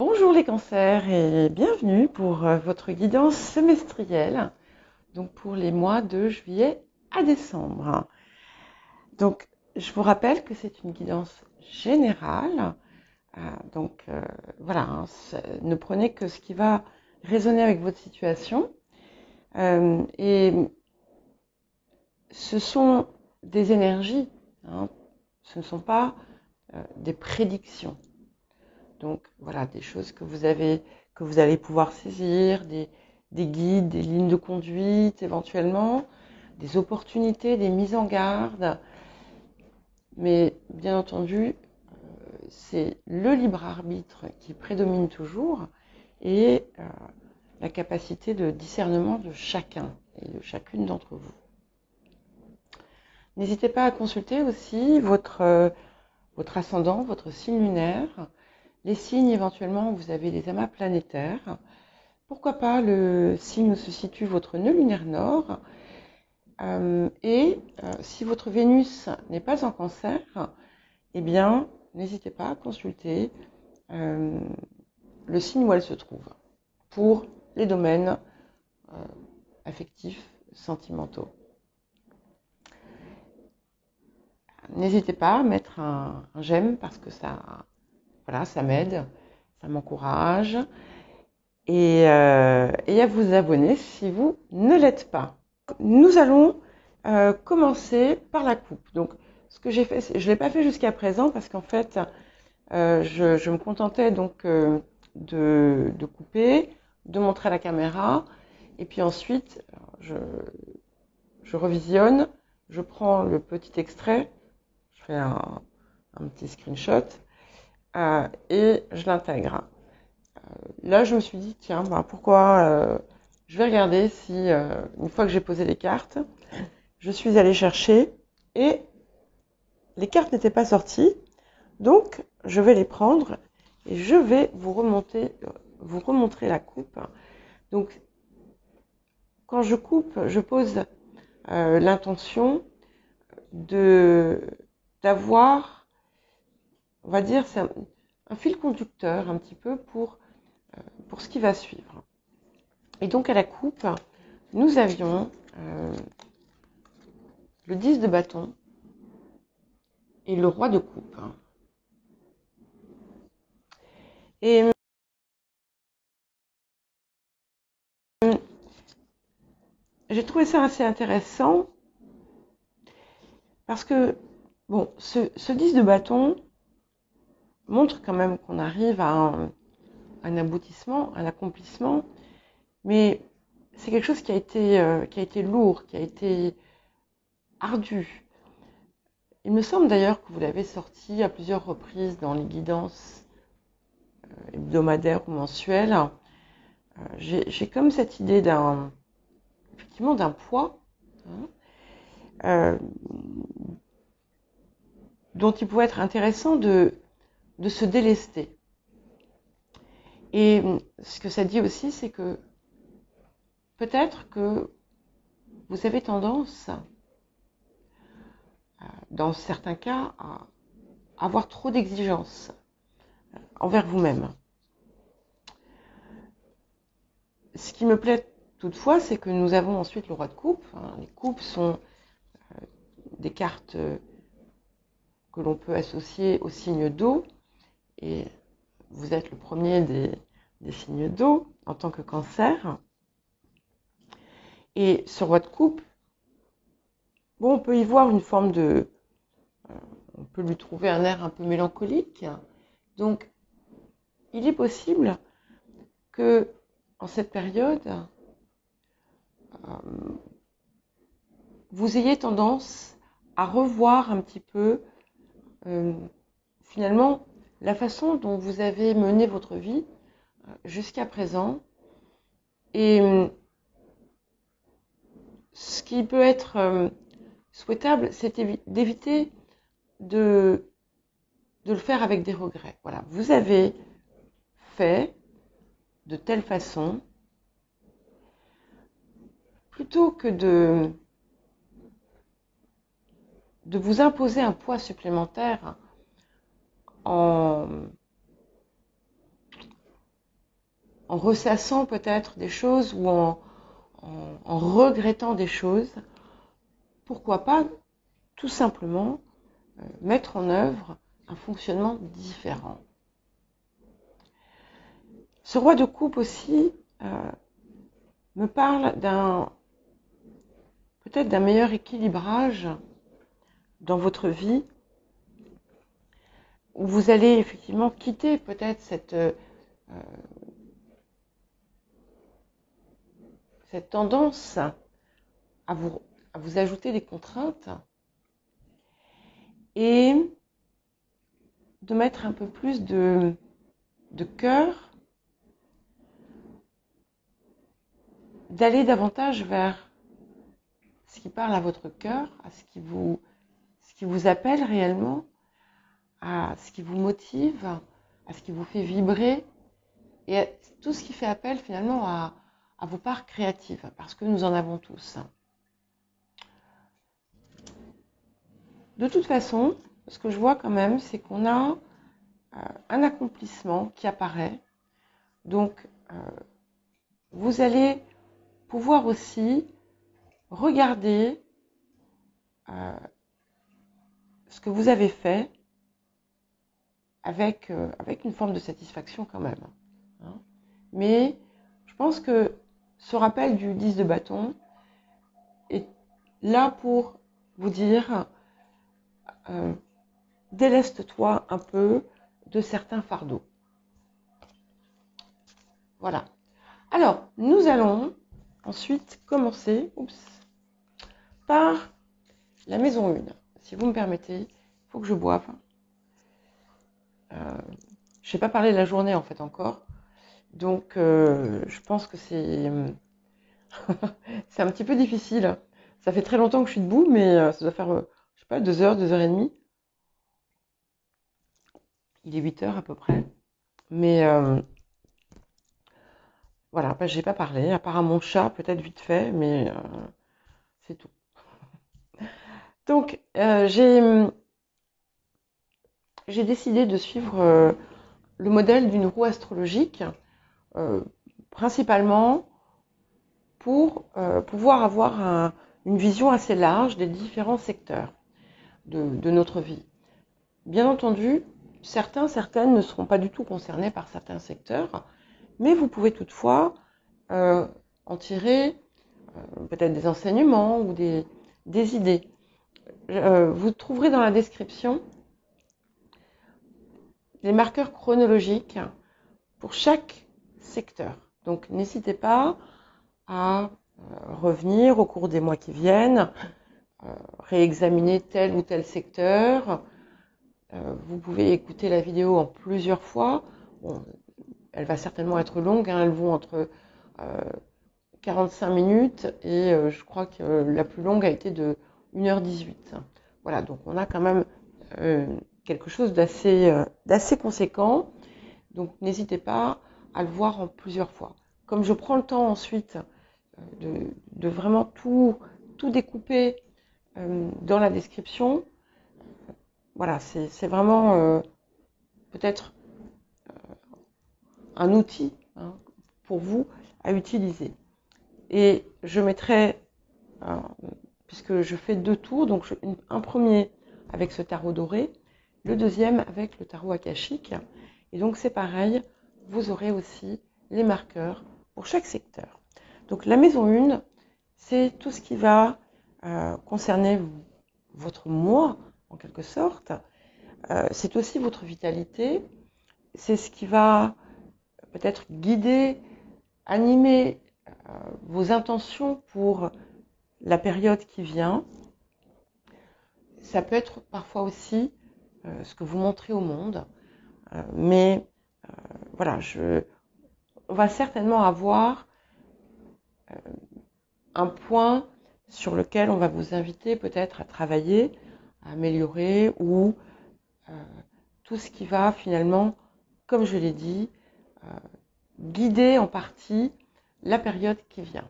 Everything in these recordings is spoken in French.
Bonjour les cancers et bienvenue pour votre guidance semestrielle, donc pour les mois de juillet à décembre. Donc je vous rappelle que c'est une guidance générale, voilà, ne prenez que ce qui va résonner avec votre situation. Et ce sont des énergies, ce ne sont pas des prédictions. Donc voilà, des choses que vous allez pouvoir saisir, des guides, des lignes de conduite éventuellement, des opportunités, des mises en garde. Mais bien entendu, c'est le libre arbitre qui prédomine toujours et la capacité de discernement de chacun et de chacune d'entre vous. N'hésitez pas à consulter aussi votre ascendant, votre signe lunaire, les signes éventuellement où vous avez des amas planétaires. Pourquoi pas le signe où se situe votre nœud lunaire nord. Si votre Vénus n'est pas en cancer, eh bien, n'hésitez pas à consulter le signe où elle se trouve pour les domaines affectifs, sentimentaux. N'hésitez pas à mettre un j'aime parce que ça m'aide, ça m'encourage. Et à vous abonner si vous ne l'êtes pas. Nous allons commencer par la coupe. Donc, ce que j'ai fait, je ne l'ai pas fait jusqu'à présent parce qu'en fait, je me contentais donc de couper, de montrer à la caméra, et puis ensuite, je revisionne, je prends le petit extrait, je fais un petit screenshot, et je l'intègre. Là, je me suis dit, tiens, pourquoi je vais regarder si, une fois que j'ai posé les cartes, je suis allée chercher et les cartes n'étaient pas sorties. Donc, je vais les prendre et je vais vous remontrer la coupe. Donc, quand je coupe, je pose l'intention d'avoir, on va dire, c'est un fil conducteur un petit peu pour ce qui va suivre. Et donc, à la coupe, nous avions le 10 de bâton et le roi de coupe. Et j'ai trouvé ça assez intéressant parce que, bon, ce 10 de bâton montre quand même qu'on arrive à un aboutissement, un accomplissement, mais c'est quelque chose qui a été lourd, qui a été ardu. Il me semble d'ailleurs que vous l'avez sorti à plusieurs reprises dans les guidances hebdomadaires ou mensuelles. J'ai comme cette idée effectivement d'un poids, dont il pourrait être intéressant de se délester. Et ce que ça dit aussi, c'est que peut-être que vous avez tendance, dans certains cas, à avoir trop d'exigences envers vous-même. Ce qui me plaît toutefois, c'est que nous avons ensuite le roi de coupe. Les coupes sont des cartes que l'on peut associer au signe d'eau. Et vous êtes le premier des signes d'eau en tant que cancer. Et ce roi de coupe, bon, on peut y voir une forme on peut lui trouver un air un peu mélancolique. Donc, il est possible que, en cette période, vous ayez tendance à revoir un petit peu, finalement, la façon dont vous avez mené votre vie jusqu'à présent. Et ce qui peut être souhaitable, c'est d'éviter de le faire avec des regrets. Voilà, vous avez fait de telle façon, plutôt que de vous imposer un poids supplémentaire en en ressassant peut-être des choses ou en regrettant des choses, pourquoi pas tout simplement mettre en œuvre un fonctionnement différent. Ce roi de coupe aussi me parle peut-être d'un meilleur équilibrage dans votre vie, où vous allez effectivement quitter peut-être cette tendance à vous ajouter des contraintes et de mettre un peu plus de cœur, d'aller davantage vers ce qui parle à votre cœur, à ce qui vous appelle réellement, à ce qui vous motive, à ce qui vous fait vibrer, et à tout ce qui fait appel finalement à vos parts créatives, parce que nous en avons tous. De toute façon, ce que je vois quand même, c'est qu'on a un accomplissement qui apparaît. Donc, vous allez pouvoir aussi regarder ce que vous avez fait avec une forme de satisfaction quand même. Hein. Mais je pense que ce rappel du 10 de bâton est là pour vous dire déleste-toi un peu de certains fardeaux. Voilà. Alors, nous allons ensuite commencer par la maison 1. Si vous me permettez, il faut que je boive. Je n'ai pas parlé de la journée en fait encore. Donc, je pense que c'est c'est un petit peu difficile. Ça fait très longtemps que je suis debout, mais ça doit faire, je sais pas, 2 heures, 2 heures et demie. Il est 8 heures à peu près. Mais voilà, j'ai pas parlé, à part à mon chat, peut-être vite fait, mais c'est tout. Donc, j'ai décidé de suivre le modèle d'une roue astrologique, principalement pour pouvoir avoir une vision assez large des différents secteurs de notre vie. Bien entendu, certaines ne seront pas du tout concernées par certains secteurs, mais vous pouvez toutefois en tirer peut-être des enseignements ou des idées. Vous trouverez dans la description les marqueurs chronologiques pour chaque secteur. Donc n'hésitez pas à revenir au cours des mois qui viennent, réexaminer tel ou tel secteur. Vous pouvez écouter la vidéo en plusieurs fois. Bon, elle va certainement être longue, hein, elles vont entre 45 minutes et je crois que la plus longue a été de 1h18. Voilà, donc on a quand même quelque chose d'assez conséquent. Donc n'hésitez pas à le voir en plusieurs fois. Comme je prends le temps ensuite de vraiment tout découper dans la description, voilà, c'est vraiment peut-être un outil pour vous à utiliser. Et je mettrai, puisque je fais 2 tours, donc un premier avec ce tarot doré, le deuxième avec le tarot akashique. Et donc c'est pareil, vous aurez aussi les marqueurs pour chaque secteur. Donc la maison 1, c'est tout ce qui va concerner votre moi, en quelque sorte. C'est aussi votre vitalité. C'est ce qui va peut-être guider, animer vos intentions pour la période qui vient. Ça peut être parfois aussi ce que vous montrez au monde. Mais voilà, on va certainement avoir un point sur lequel on va vous inviter peut-être à travailler, à améliorer ou tout ce qui va finalement, comme je l'ai dit, guider en partie la période qui vient.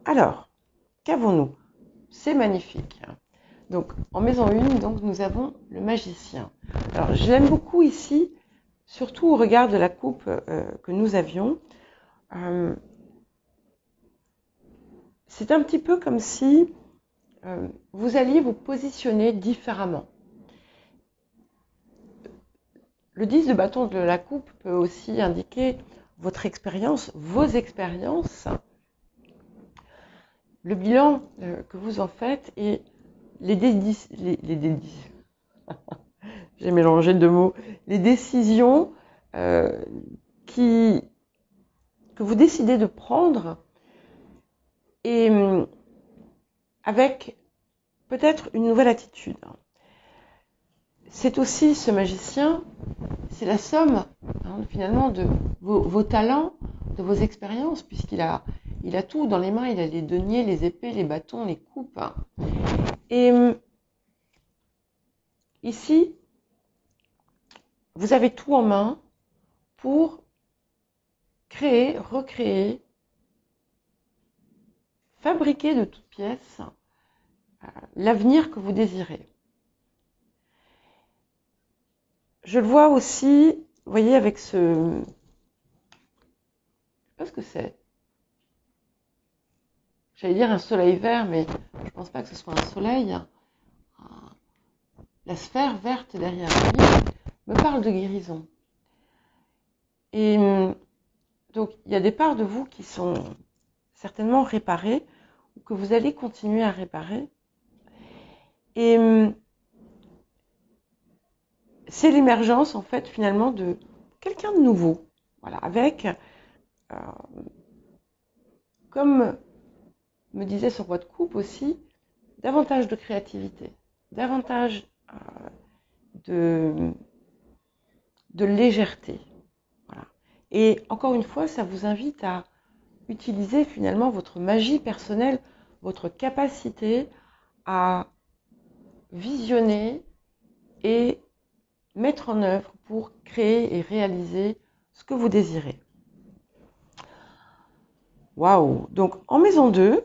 Alors, qu'avons-nous? C'est magnifique. Donc, en maison 1, donc, nous avons le magicien. Alors, j'aime beaucoup ici surtout au regard de la coupe que nous avions, c'est un petit peu comme si vous alliez vous positionner différemment. Le 10 de bâton de la coupe peut aussi indiquer votre expérience, vos expériences, le bilan que vous en faites et j'ai mélangé deux mots, les décisions que vous décidez de prendre et avec peut-être une nouvelle attitude. C'est aussi ce magicien, c'est la somme finalement de vos talents, de vos expériences, puisqu'il a tout dans les mains, il a les deniers, les épées, les bâtons, les coupes. Et ici, vous avez tout en main pour créer, recréer, fabriquer de toutes pièces l'avenir que vous désirez. Je le vois aussi, vous voyez, avec ce... Je sais pas ce que c'est. J'allais dire un soleil vert, mais je ne pense pas que ce soit un soleil. La sphère verte derrière lui me parle de guérison. Et donc, il y a des parts de vous qui sont certainement réparées, ou que vous allez continuer à réparer. Et c'est l'émergence, en fait, finalement, de quelqu'un de nouveau. Voilà, avec, comme me disait sur votre coupe aussi, davantage de créativité, davantage de légèreté. Voilà. Et encore une fois, ça vous invite à utiliser finalement votre magie personnelle, votre capacité à visionner et mettre en œuvre pour créer et réaliser ce que vous désirez. Waouh! Donc en maison 2,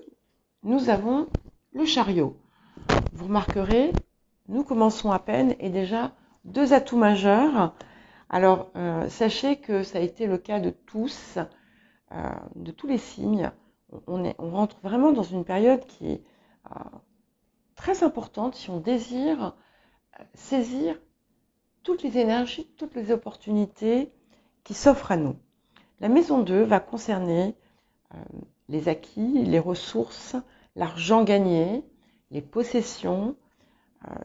nous avons le chariot. Vous remarquerez, nous commençons à peine et déjà 2 atouts majeurs. Alors sachez que ça a été le cas de tous les signes. On rentre vraiment dans une période qui est très importante si on désire saisir toutes les énergies, toutes les opportunités qui s'offrent à nous. La maison 2 va concerner les acquis, les ressources, l'argent gagné, les possessions,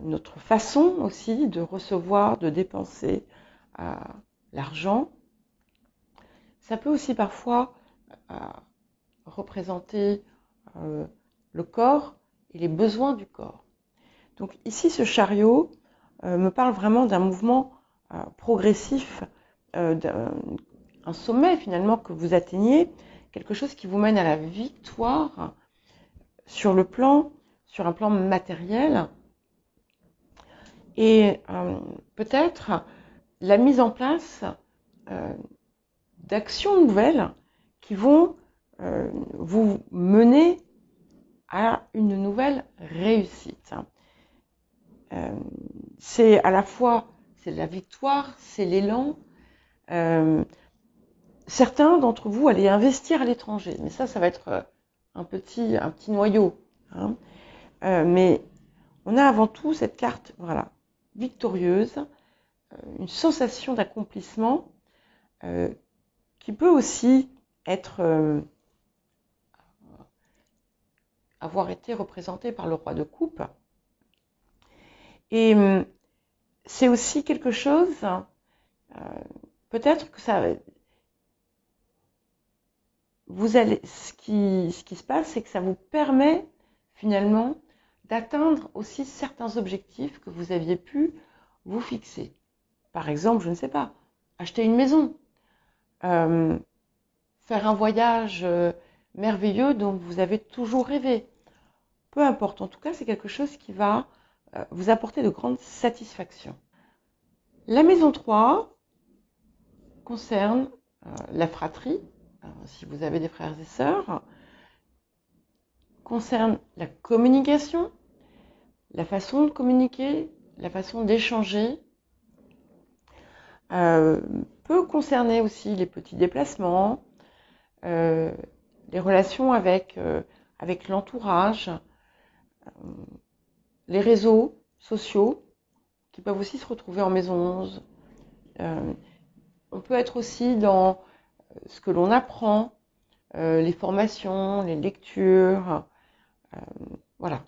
notre façon aussi de recevoir, de dépenser l'argent. Ça peut aussi parfois représenter le corps et les besoins du corps. Donc ici, ce chariot me parle vraiment d'un mouvement progressif, un sommet finalement que vous atteignez, quelque chose qui vous mène à la victoire sur un plan matériel, et peut-être la mise en place d'actions nouvelles qui vont vous mener à une nouvelle réussite. C'est à la fois la victoire, c'est l'élan. Certains d'entre vous allaient investir à l'étranger, mais ça va être un petit noyau. Mais on a avant tout cette carte, voilà, victorieuse, une sensation d'accomplissement qui peut aussi être avoir été représentée par le roi de coupe. Et c'est aussi quelque chose, peut-être que ça... ce qui se passe, c'est que ça vous permet finalement d'atteindre aussi certains objectifs que vous aviez pu vous fixer. Par exemple, je ne sais pas, acheter une maison, faire un voyage merveilleux dont vous avez toujours rêvé. Peu importe, en tout cas, c'est quelque chose qui va vous apporter de grandes satisfactions. La maison 3 concerne la fratrie, si vous avez des frères et sœurs, concerne la communication, la façon de communiquer, la façon d'échanger, euh, peut concerner aussi les petits déplacements, euh, les relations avec l'entourage, les réseaux sociaux qui peuvent aussi se retrouver en maison 11. Euh, on peut être aussi dans ce que l'on apprend, les formations, les lectures, euh, voilà.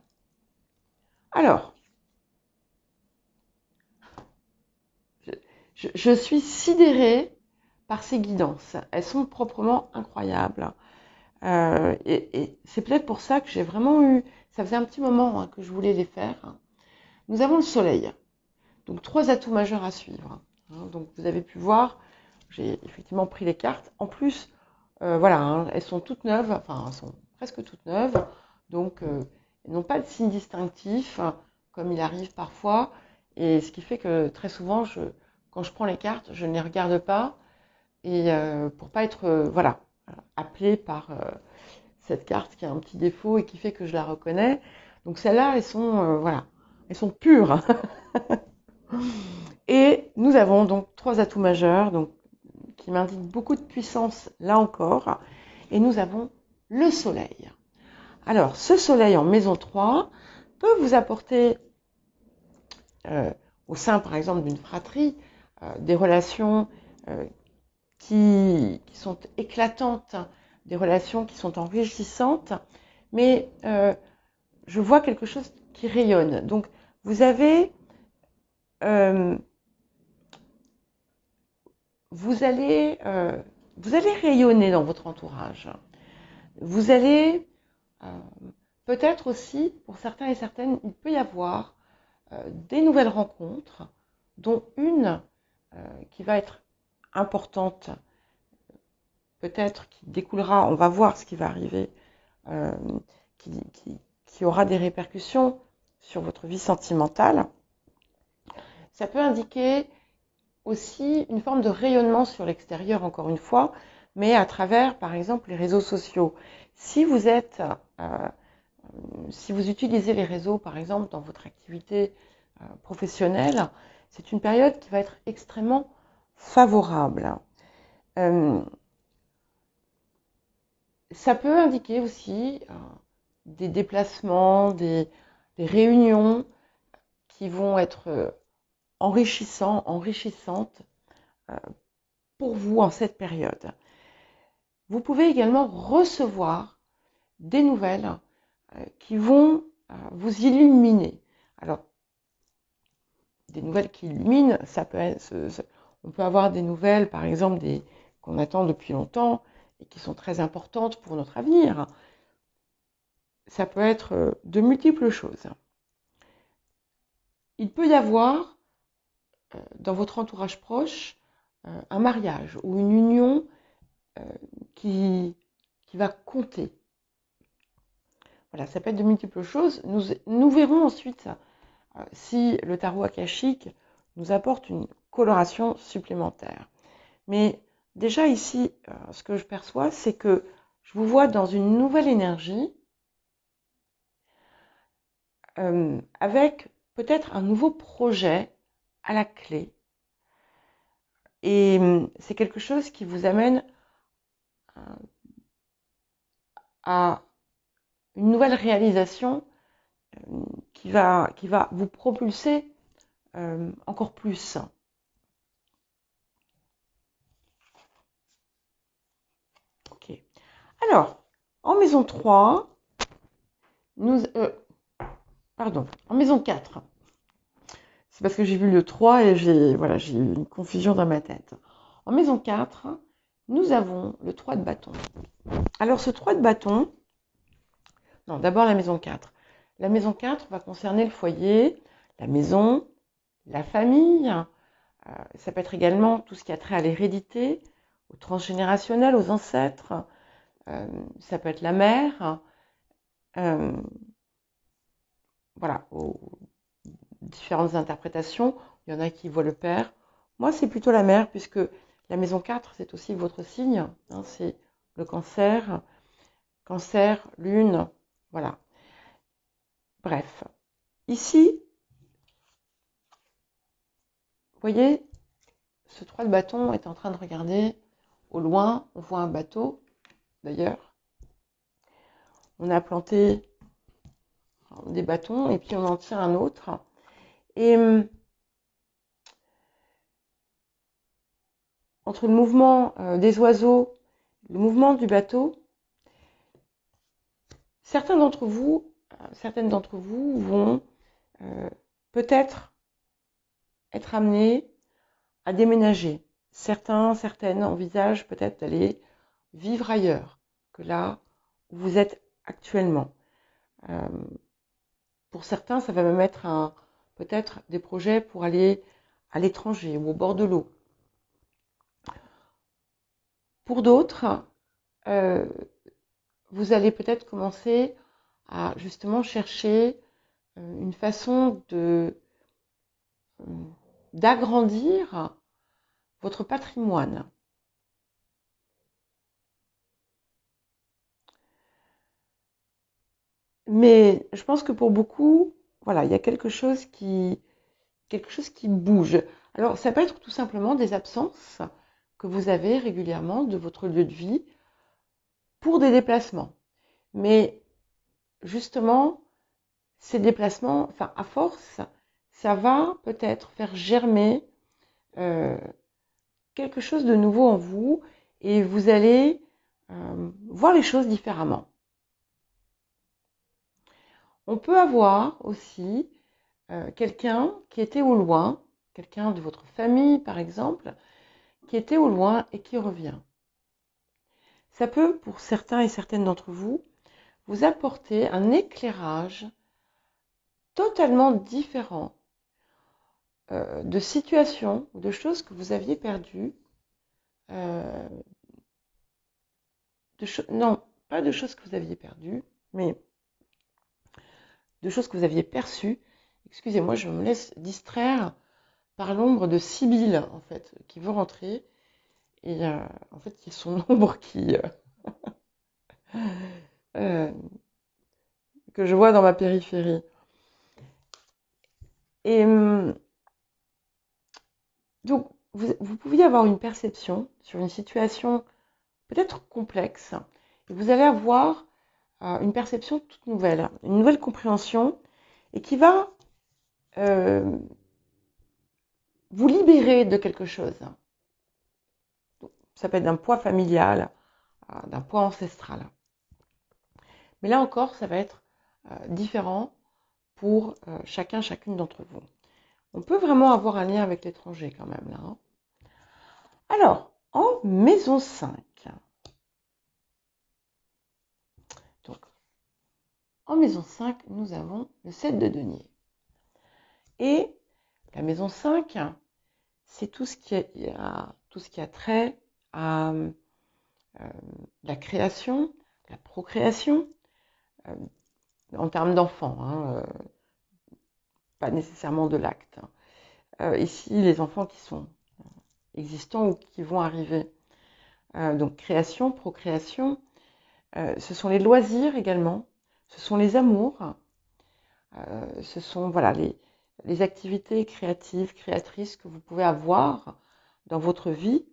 Alors, je suis sidérée par ces guidances. Elles sont proprement incroyables. Et c'est peut-être pour ça que j'ai vraiment eu... Ça faisait un petit moment que je voulais les faire. Nous avons le soleil. Donc 3 atouts majeurs à suivre. Donc vous avez pu voir, j'ai effectivement pris les cartes. En plus, voilà, elles sont toutes neuves, enfin elles sont presque toutes neuves. Donc elles n'ont pas de signe distinctif, comme il arrive parfois. Et ce qui fait que très souvent, quand je prends les cartes, je ne les regarde pas. Et pour pas être voilà, appelée par cette carte qui a un petit défaut et qui fait que je la reconnais. Donc celles-là, elles sont voilà, elles sont pures. Et nous avons donc 3 atouts majeurs donc, qui m'indiquent beaucoup de puissance là encore. Et nous avons le soleil. Alors, ce soleil en maison 3 peut vous apporter, au sein par exemple d'une fratrie, des relations qui sont éclatantes, des relations qui sont enrichissantes, mais je vois quelque chose qui rayonne. Donc, vous avez... vous allez rayonner dans votre entourage. Vous allez, peut-être aussi, pour certains et certaines, il peut y avoir des nouvelles rencontres, dont une qui va être importante, peut-être qui découlera, on va voir ce qui va arriver, euh, qui aura des répercussions sur votre vie sentimentale. Ça peut indiquer aussi une forme de rayonnement sur l'extérieur, encore une fois, mais à travers, par exemple, les réseaux sociaux. Si vous si vous utilisez les réseaux, par exemple, dans votre activité professionnelle, c'est une période qui va être extrêmement favorable. Ça peut indiquer aussi des déplacements, des réunions qui vont être enrichissantes pour vous en cette période. Vous pouvez également recevoir des nouvelles qui vont vous illuminer. Alors, des nouvelles qui illuminent, ça peut être, on peut avoir des nouvelles, par exemple, qu'on attend depuis longtemps et qui sont très importantes pour notre avenir. Ça peut être de multiples choses. Il peut y avoir dans votre entourage proche un mariage ou une union qui va compter. Voilà, ça peut être de multiples choses. Nous verrons ensuite si le tarot akashique nous apporte une coloration supplémentaire. Mais déjà ici, ce que je perçois, c'est que je vous vois dans une nouvelle énergie avec peut-être un nouveau projet à la clé. Et c'est quelque chose qui vous amène à une nouvelle réalisation qui va vous propulser encore plus. Ok. Alors, en maison 3, en maison 4, c'est parce que j'ai vu le 3 et j'ai eu une confusion dans ma tête. En maison 4, nous avons le 3 de bâton. Alors ce 3 de bâton, non, d'abord la maison 4. La maison 4 va concerner le foyer, la maison, la famille. Ça peut être également tout ce qui a trait à l'hérédité, au transgénérationnel, aux ancêtres. Ça peut être la mère. Voilà, aux différentes interprétations. Il y en a qui voient le père. Moi, c'est plutôt la mère, puisque la maison 4, c'est aussi votre signe. C'est le cancer. Cancer, lune, voilà. Bref. Ici, vous voyez, ce 3 de bâton est en train de regarder au loin. On voit un bateau, d'ailleurs. On a planté des bâtons et puis on en tient un autre. Et entre le mouvement des oiseaux, le mouvement du bateau, certaines d'entre vous vont peut-être être amenés à déménager. Certaines envisagent peut-être d'aller vivre ailleurs que là où vous êtes actuellement. Pour certains, ça va même être peut-être des projets pour aller à l'étranger ou au bord de l'eau. Pour d'autres, vous allez peut-être commencer à justement chercher une façon d'agrandir votre patrimoine. Mais je pense que pour beaucoup, voilà, il y a quelque chose qui bouge. Alors, ça peut être tout simplement des absences que vous avez régulièrement de votre lieu de vie pour des déplacements. Mais justement, ces déplacements, enfin, à force, ça va peut-être faire germer quelque chose de nouveau en vous et vous allez voir les choses différemment. On peut avoir aussi quelqu'un qui était au loin, quelqu'un de votre famille par exemple, qui était au loin et qui revient. Ça peut, pour certains et certaines d'entre vous, vous apporter un éclairage totalement différent de situations ou de choses que vous aviez perdues. Non, pas de choses que vous aviez perdues, mais de choses que vous aviez perçues. Excusez-moi, je me laisse distraire par l'ombre de Sibylle, en fait, qui veut rentrer. Et en fait, il y a son ombre que je vois dans ma périphérie. Et donc, vous pouviez avoir une perception sur une situation peut-être complexe. Et vous allez avoir une perception toute nouvelle, une nouvelle compréhension, et qui va vous libérer de quelque chose. Ça peut être d'un poids familial, d'un poids ancestral. Mais là encore, ça va être différent pour chacune d'entre vous. On peut vraiment avoir un lien avec l'étranger quand même là. Alors, en maison 5. Donc, en maison 5, nous avons le 7 de denier. Et la maison 5, c'est tout ce qui a trait à la création, la procréation, en termes d'enfants, pas nécessairement de l'acte. Ici, les enfants qui sont existants ou qui vont arriver. Donc création, procréation, ce sont les loisirs également, ce sont les amours, ce sont voilà, les activités créatives, créatrices que vous pouvez avoir dans votre vie,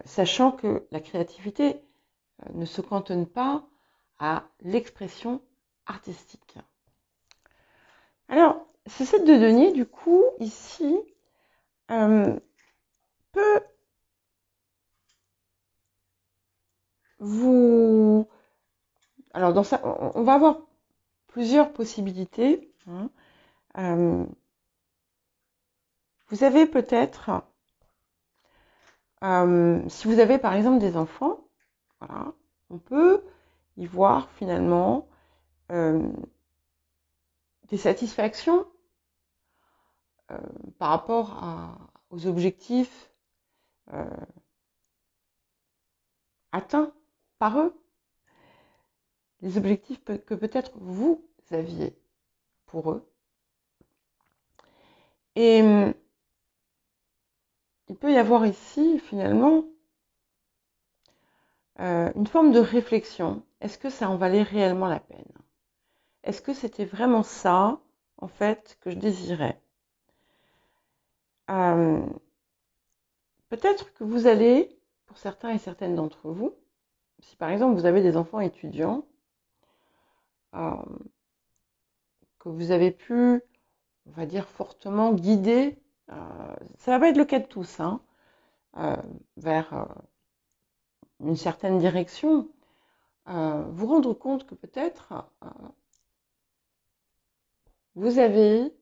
sachant que la créativité ne se cantonne pas à l'expression artistique. Alors, ce 7 de denier, du coup, ici, peut vous... Alors, dans ça, on va avoir plusieurs possibilités. Vous avez peut-être, si vous avez par exemple des enfants, voilà, on peut y voir finalement des satisfactions par rapport aux objectifs atteints par eux, les objectifs que peut-être vous aviez pour eux. Et il peut y avoir ici finalement une forme de réflexion. Est-ce que ça en valait réellement la peine? Est-ce que c'était vraiment ça, en fait, que je désirais? peut-être que vous allez, pour certains et certaines d'entre vous, si par exemple vous avez des enfants étudiants, euh, que vous avez pu, on va dire, fortement guider, ça va pas être le cas de tous, hein, euh, vers une certaine direction, vous rendre compte que peut-être vous avez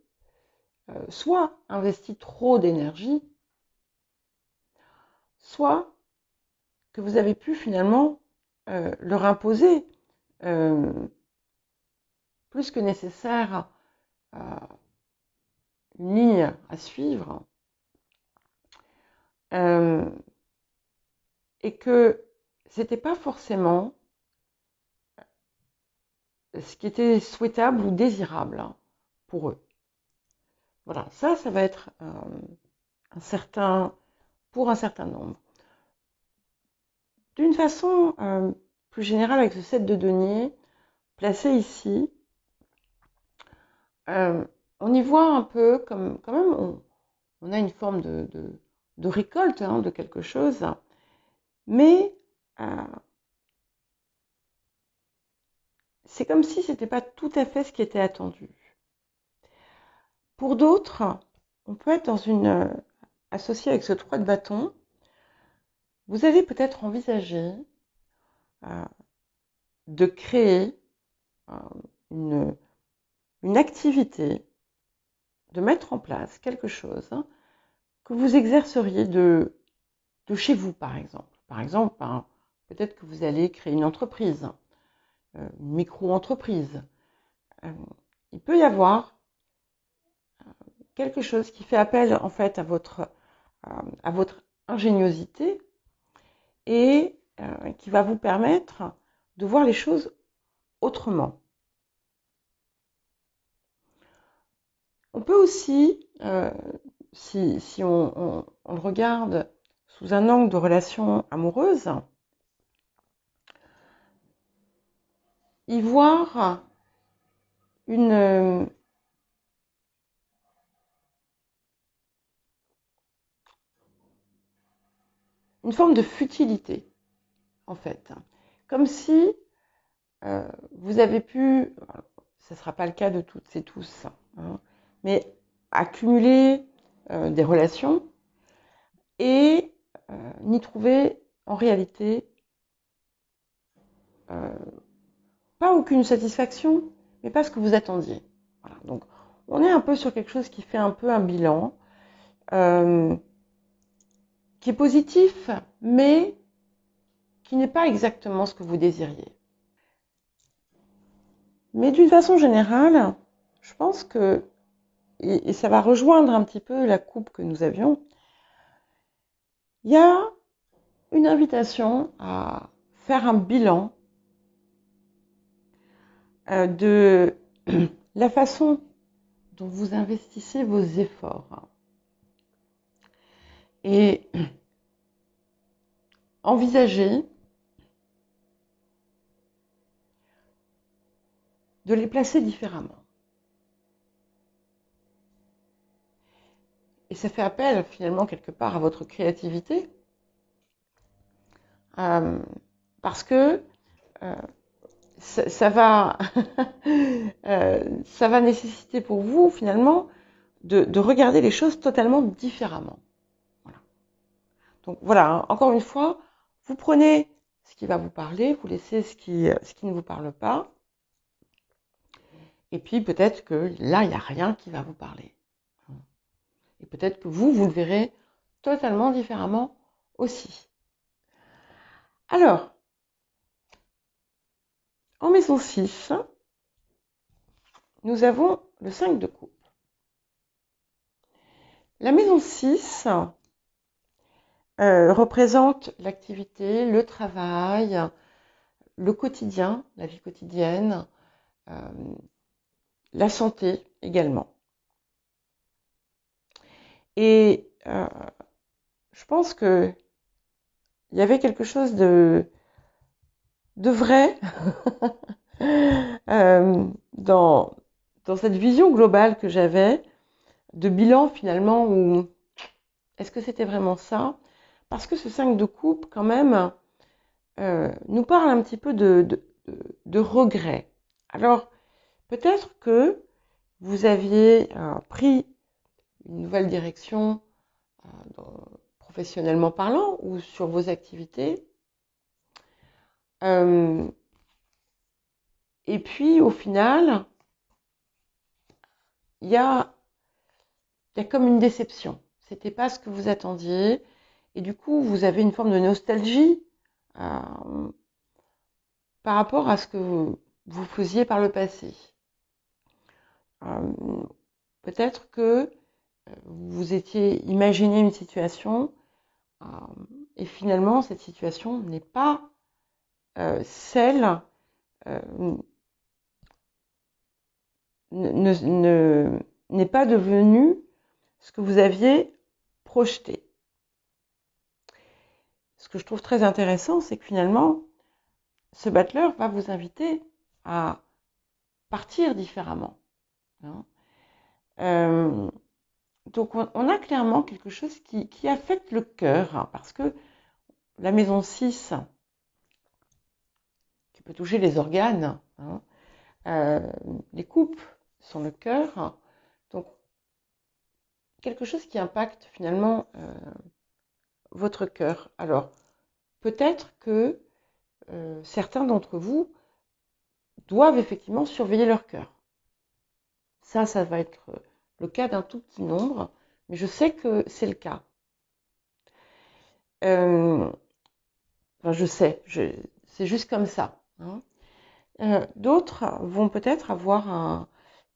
soit investi trop d'énergie, soit que vous avez pu finalement leur imposer plus que nécessaire une ligne à suivre et que c'était pas forcément ce qui était souhaitable ou désirable pour eux. Voilà, ça va être pour un certain nombre. D'une façon plus générale, avec ce 7 de denier placé ici, on y voit un peu comme quand même on a une forme de récolte de quelque chose, mais c'est comme si c'était pas tout à fait ce qui était attendu. Pour d'autres, on peut être associé avec ce 3 de bâton. Vous allez peut-être envisager de créer une activité, de mettre en place quelque chose que vous exerceriez de chez vous, par exemple. Par exemple, peut-être que vous allez créer une entreprise, une micro-entreprise. Il peut y avoir quelque chose qui fait appel en fait à votre ingéniosité et qui va vous permettre de voir les choses autrement. On peut aussi, si on le regarde sous un angle de relation amoureuse, y voir une forme de futilité, en fait. Comme si vous avez pu, ce ne sera pas le cas de toutes et tous, hein, mais accumuler des relations et n'y trouver en réalité pas aucune satisfaction, mais pas ce que vous attendiez. Voilà. Donc, on est un peu sur quelque chose qui fait un peu un bilan, qui est positif, mais qui n'est pas exactement ce que vous désiriez. Mais d'une façon générale, je pense que, et ça va rejoindre un petit peu la coupe que nous avions, il y a une invitation à faire un bilan de la façon dont vous investissez vos efforts. Et envisager de les placer différemment. Et ça fait appel finalement quelque part à votre créativité, parce que ça va, ça va nécessiter pour vous finalement de regarder les choses totalement différemment. Voilà. Donc voilà, hein, encore une fois, vous prenez ce qui va vous parler, vous laissez ce qui ne vous parle pas, et puis peut-être que là, il n'y a rien qui va vous parler. Et peut-être que vous le verrez totalement différemment aussi. Alors, en maison 6, nous avons le 5 de coupe. La maison 6 représente l'activité, le travail, le quotidien, la vie quotidienne, la santé également. Et je pense que il y avait quelque chose de vrai dans cette vision globale que j'avais de bilan finalement où est-ce que c'était vraiment ça? parce que ce 5 de coupe, quand même, nous parle un petit peu de regret. Alors, peut-être que vous aviez pris une nouvelle direction professionnellement parlant ou sur vos activités. Et puis, au final, il y a comme une déception. C'était pas ce que vous attendiez. Et du coup, vous avez une forme de nostalgie par rapport à ce que vous faisiez par le passé. Peut-être que vous étiez imaginé une situation et finalement, cette situation n'est pas celle n'est pas devenue ce que vous aviez projeté. Ce que je trouve très intéressant, c'est que finalement, ce battleur va vous inviter à partir différemment. Hein. Donc on a clairement quelque chose qui affecte le cœur, hein, parce que la maison 6, qui peut toucher les organes, hein, les coupes sont le cœur, donc quelque chose qui impacte finalement votre cœur. Alors, peut-être que certains d'entre vous doivent effectivement surveiller leur cœur. Ça va être le cas d'un tout petit nombre, mais je sais que c'est le cas. Enfin, je sais, c'est juste comme ça. Hein. D'autres vont peut-être avoir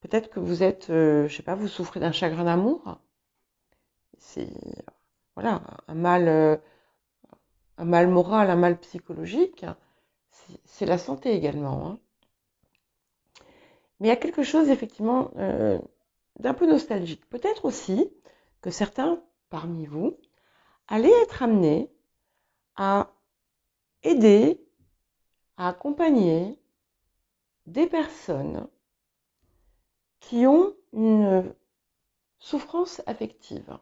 peut-être que vous êtes, je sais pas, vous souffrez d'un chagrin d'amour. C'est voilà un mal moral, un mal psychologique. C'est la santé également. Hein. Mais il y a quelque chose effectivement d'un peu nostalgique. Peut-être aussi que certains parmi vous allaient être amenés à aider, à accompagner des personnes qui ont une souffrance affective.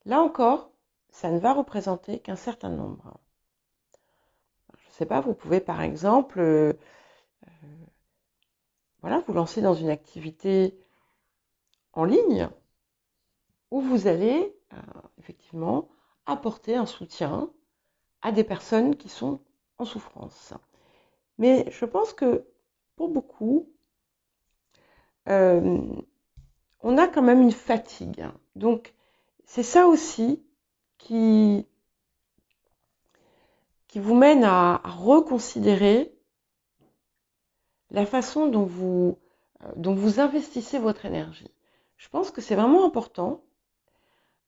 Là encore, ça ne va représenter qu'un certain nombre. Je ne sais pas, vous pouvez par exemple voilà, vous lancer dans une activité en ligne où vous allez effectivement apporter un soutien à des personnes qui sont en souffrance. Mais je pense que pour beaucoup, on a quand même une fatigue. Donc, c'est ça aussi qui vous mène à reconsidérer la façon dont vous investissez votre énergie. Je pense que c'est vraiment important.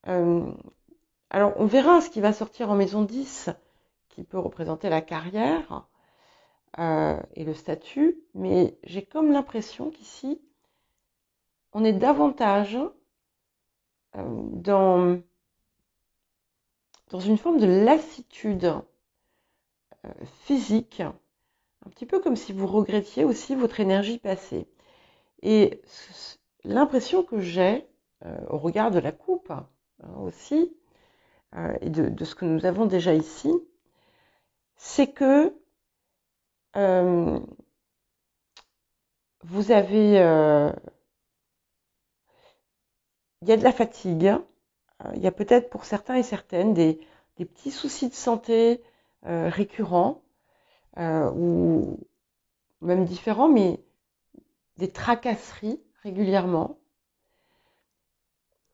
Alors, on verra ce qui va sortir en maison 10, qui peut représenter la carrière et le statut, mais j'ai comme l'impression qu'ici, on est davantage dans une forme de lassitude physique, un petit peu comme si vous regrettiez aussi votre énergie passée. Et l'impression que j'ai, au regard de la coupe aussi, et de ce que nous avons déjà ici, c'est que vous avez... il y a de la fatigue, il y a peut-être pour certains et certaines des petits soucis de santé récurrents, ou même différents, mais des tracasseries régulièrement.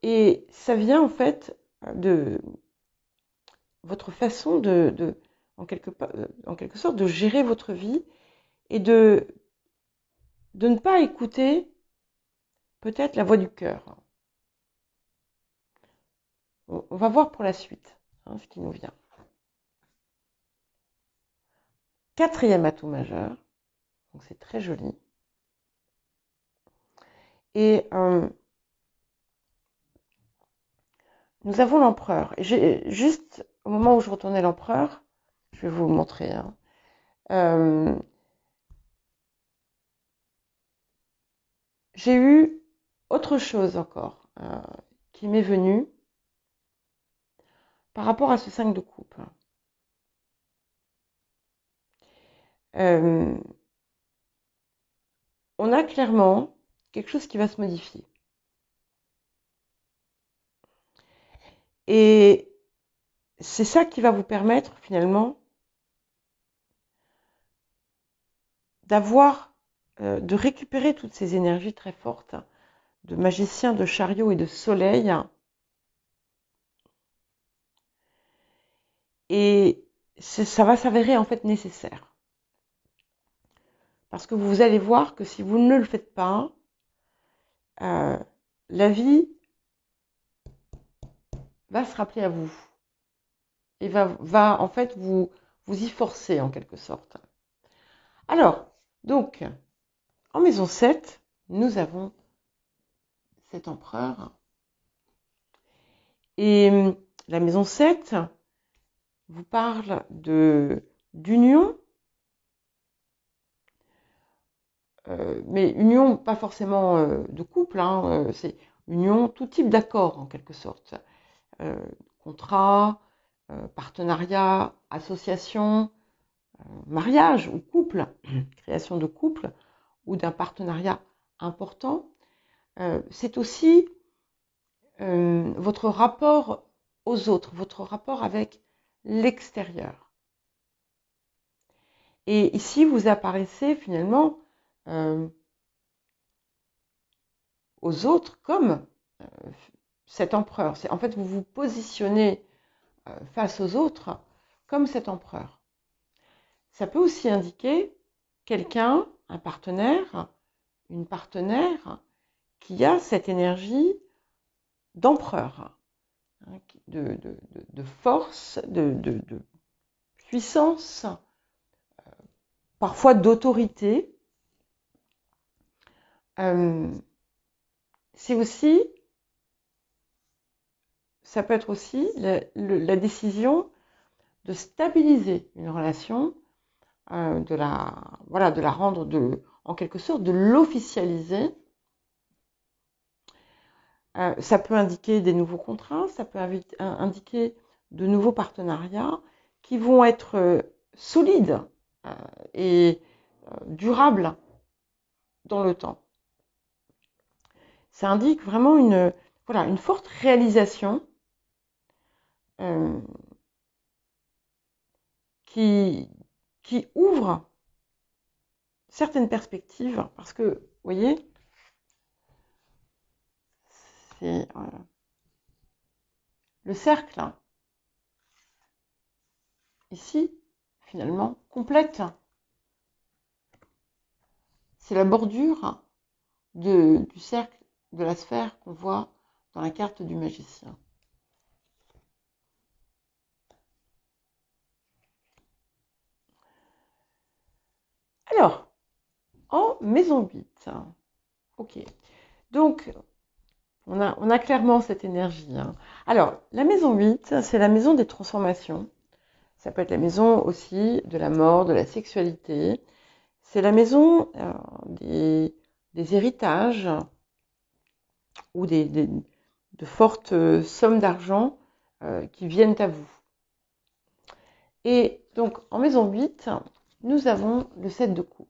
Et ça vient en fait de votre façon en quelque sorte, de gérer votre vie et de ne pas écouter peut-être la voix du cœur. On va voir pour la suite ce qui nous vient. Quatrième atout majeur, donc c'est très joli. Et nous avons l'empereur. Et juste au moment où je retournais l'empereur, je vais vous le montrer. J'ai eu autre chose encore qui m'est venue. par rapport à ce 5 de coupe. On a clairement quelque chose qui va se modifier. Et c'est ça qui va vous permettre finalement de récupérer toutes ces énergies très fortes de magicien, de chariot et de soleil. Et ça va s'avérer en fait nécessaire. Parce que vous allez voir que si vous ne le faites pas, la vie va se rappeler à vous. Et va en fait vous y forcer en quelque sorte. Alors, donc, en maison 7, nous avons cet empereur. Et la maison 7 vous parle d'union, mais union pas forcément de couple, hein, c'est union, tout type d'accord en quelque sorte. Contrat, partenariat, association, mariage ou couple, création de couple ou d'un partenariat important. C'est aussi votre rapport aux autres, votre rapport avec l'extérieur. Et ici, vous apparaissez finalement aux autres comme cet empereur. En fait, vous vous positionnez face aux autres comme cet empereur. Ça peut aussi indiquer quelqu'un, un partenaire, une partenaire qui a cette énergie d'empereur, hein, de force, de puissance, parfois d'autorité. Ça peut être aussi la décision de stabiliser une relation, de la rendre en quelque sorte, de l'officialiser. Ça peut indiquer des nouveaux contrats, ça peut indiquer de nouveaux partenariats qui vont être solides et durables dans le temps. Ça indique vraiment une forte réalisation qui ouvre certaines perspectives, parce que, vous voyez, c'est le cercle, ici, finalement, complète. C'est la bordure du cercle, de la sphère qu'on voit dans la carte du magicien. Alors, en maison 8, ok. Donc, on a clairement cette énergie. Hein. Alors, la maison 8, c'est la maison des transformations. Ça peut être la maison aussi de la mort, de la sexualité. C'est la maison des héritages ou de fortes sommes d'argent qui viennent à vous. Et donc, en maison 8, nous avons le 7 de coupe.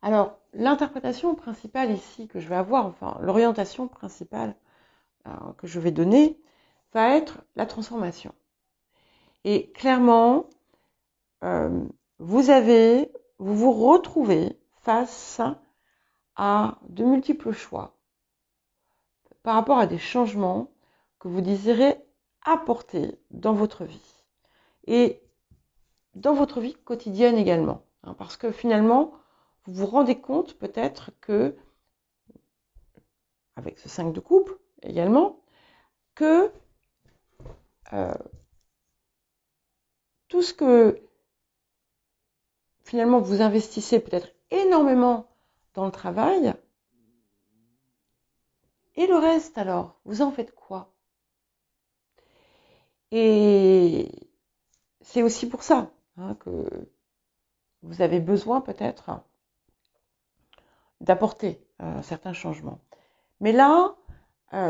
Alors, l'interprétation principale ici que je vais avoir, enfin, l'orientation principale que je vais donner, va être la transformation. Et clairement, vous vous retrouvez face à de multiples choix par rapport à des changements que vous désirez apporter dans votre vie. Et dans votre vie quotidienne également. Hein, parce que finalement, vous vous rendez compte peut-être que, avec ce 5 de coupe également, que tout ce que finalement vous investissez peut-être énormément dans le travail, et le reste alors, vous en faites quoi? Et c'est aussi pour ça hein, que vous avez besoin peut-être d'apporter certains changements. Mais là,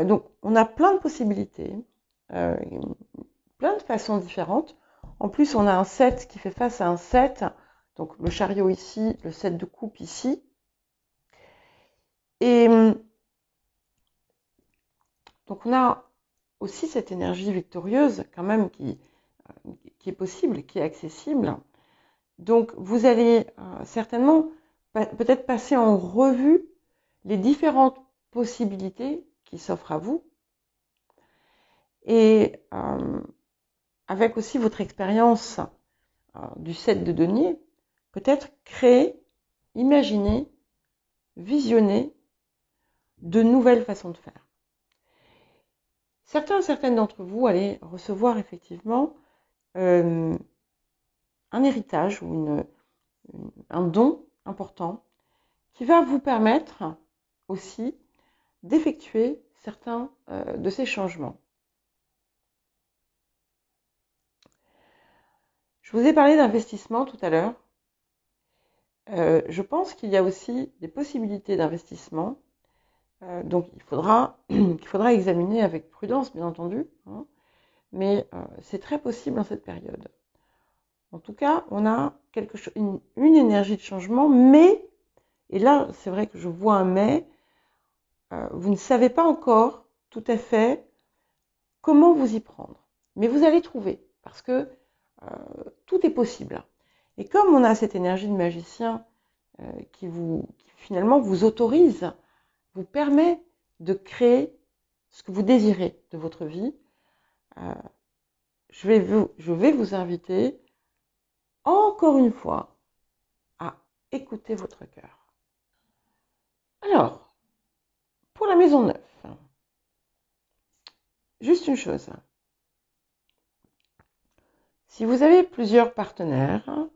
donc on a plein de possibilités plein de façons différentes. En plus, on a un 7 qui fait face à un 7, donc le chariot ici, le 7 de coupe ici. Et donc on a aussi cette énergie victorieuse quand même qui est possible, qui est accessible. Donc vous allez certainement peut-être passer en revue les différentes possibilités qui s'offrent à vous. Et avec aussi votre expérience du 7 de denier, peut-être créer, imaginer, visionner de nouvelles façons de faire. Certaines d'entre vous allez recevoir effectivement un héritage ou un don important qui va vous permettre aussi d'effectuer certains de ces changements. Je vous ai parlé d'investissement tout à l'heure. Je pense qu'il y a aussi des possibilités d'investissement. Donc il faudra examiner avec prudence, bien entendu, hein, mais c'est très possible en cette période. En tout cas, on a une énergie de changement, mais, et là c'est vrai que je vois un mais, vous ne savez pas encore tout à fait comment vous y prendre. Mais vous allez trouver, parce que tout est possible. Et comme on a cette énergie de magicien qui finalement vous autorise, vous permet de créer ce que vous désirez de votre vie, je vais vous inviter encore une fois à écouter votre cœur. Alors, pour la maison 9, juste une chose. Si vous avez plusieurs partenaires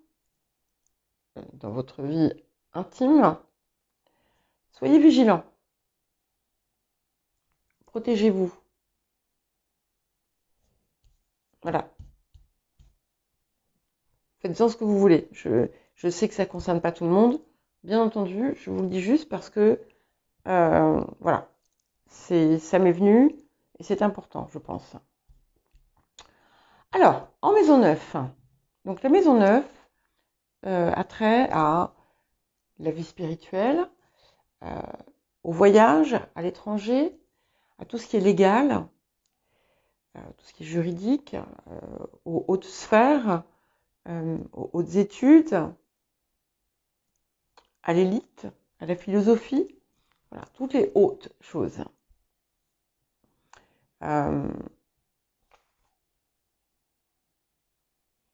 dans votre vie intime, soyez vigilants. Protégez-vous. Voilà. Faites-en ce que vous voulez. Je sais que ça ne concerne pas tout le monde. Bien entendu, je vous le dis juste parce que, voilà, ça m'est venu et c'est important, je pense. Alors, en maison 9, donc la maison 9 a trait à la vie spirituelle, au voyage, à l'étranger, à tout ce qui est légal, tout ce qui est juridique, aux hautes sphères, aux hautes études, à l'élite, à la philosophie, voilà, toutes les hautes choses.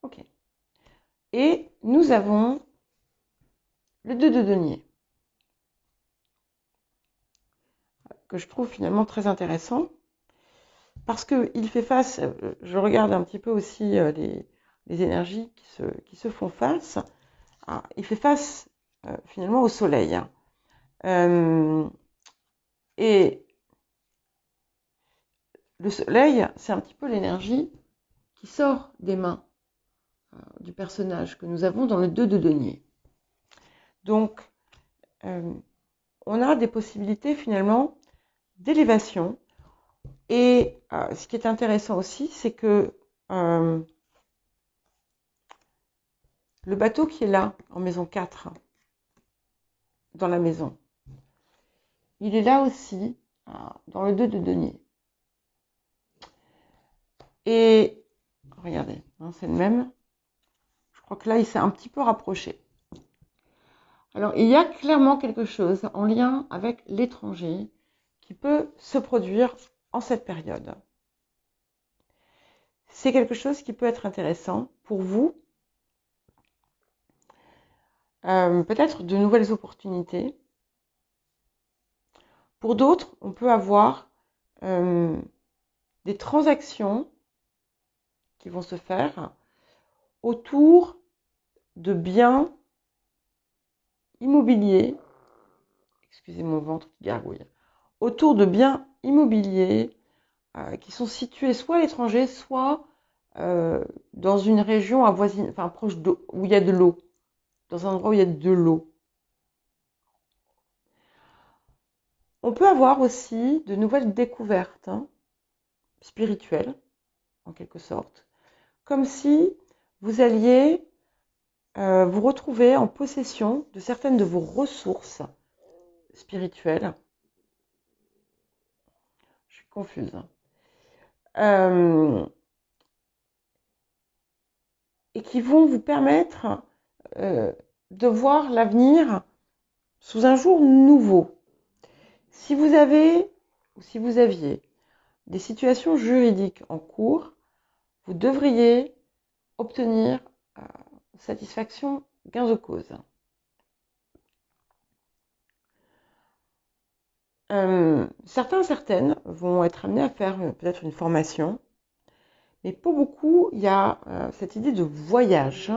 Ok. Et nous avons le 2 de denier, que je trouve finalement très intéressant, parce qu'il fait face, je regarde un petit peu aussi les énergies qui se font face, il fait face finalement au soleil. Et le soleil, c'est un petit peu l'énergie qui sort des mains du personnage que nous avons dans le 2 de denier. Donc, on a des possibilités finalement d'élévation. Et ce qui est intéressant aussi, c'est que le bateau qui est là, en maison 4, dans la maison, il est là aussi, dans le 2 de denier. Et regardez, hein, c'est le même. Je crois que là, il s'est un petit peu rapproché. Alors, il y a clairement quelque chose en lien avec l'étranger qui peut se produire en cette période. C'est quelque chose qui peut être intéressant pour vous. Peut-être de nouvelles opportunités. Pour d'autres, on peut avoir des transactions qui vont se faire autour de biens immobiliers, excusez mon ventre qui gargouille, autour de biens immobiliers qui sont situés soit à l'étranger, soit dans une région avoisinée, enfin proche d'eau, où il y a de l'eau, dans un endroit où il y a de l'eau. On peut avoir aussi de nouvelles découvertes spirituelles en quelque sorte, comme si vous alliez vous retrouver en possession de certaines de vos ressources spirituelles. Je suis confuse. Et qui vont vous permettre de voir l'avenir sous un jour nouveau. Si vous avez, ou si vous aviez, des situations juridiques en cours, vous devriez obtenir satisfaction gain de cause. Certaines vont être amenés à faire peut-être une formation, mais pour beaucoup, il y a cette idée de voyage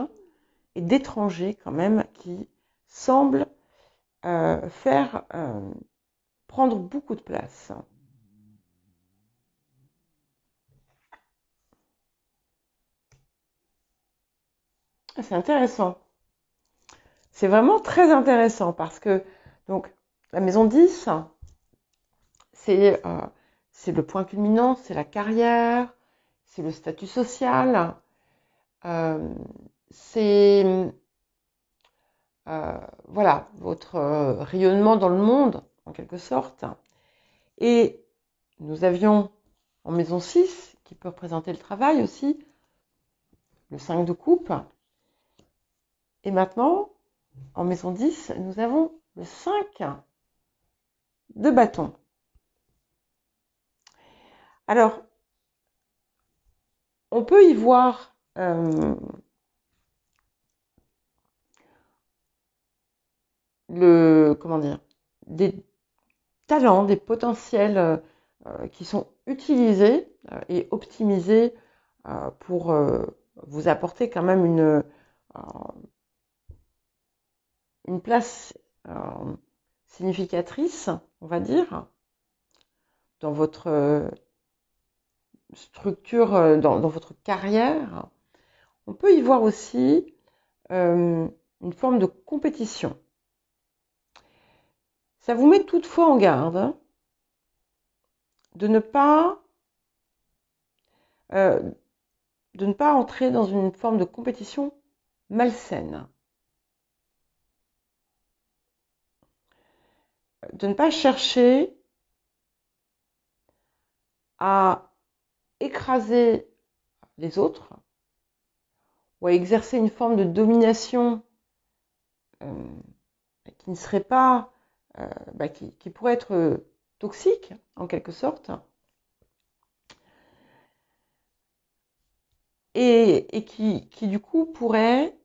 et d'étranger quand même qui semble faire prendre beaucoup de place. C'est intéressant. C'est vraiment très intéressant parce que donc la maison 10, c'est le point culminant, c'est la carrière, c'est le statut social, c'est voilà, votre rayonnement dans le monde, en quelque sorte. Et nous avions en maison 6, qui peut représenter le travail aussi, le 5 de coupe. Et maintenant, en maison 10, nous avons le 5 de bâton. Alors, on peut y voir des talents, des potentiels qui sont utilisés et optimisés pour vous apporter quand même une place significatrice, on va dire, dans votre structure, dans votre carrière. On peut y voir aussi une forme de compétition. Ça vous met toutefois en garde de ne pas entrer dans une forme de compétition malsaine. De ne pas chercher à écraser les autres ou à exercer une forme de domination qui ne serait pas, qui pourrait être toxique en quelque sorte, et qui du coup pourrait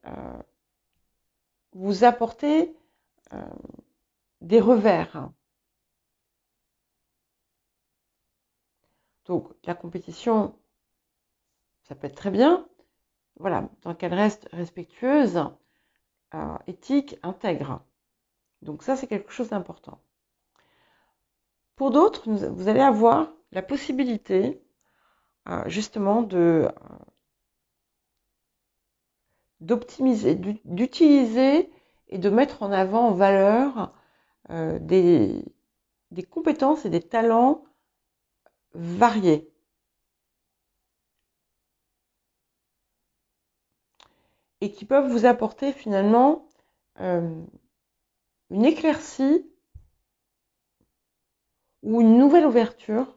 vous apporter des revers. Donc la compétition, ça peut être très bien, voilà, tant qu'elle reste respectueuse, éthique, intègre. Donc ça, c'est quelque chose d'important. Pour d'autres, vous allez avoir la possibilité justement d'optimiser, d'utiliser et de mettre en avant en valeur des compétences et des talents variés. Et qui peuvent vous apporter finalement une éclaircie ou une nouvelle ouverture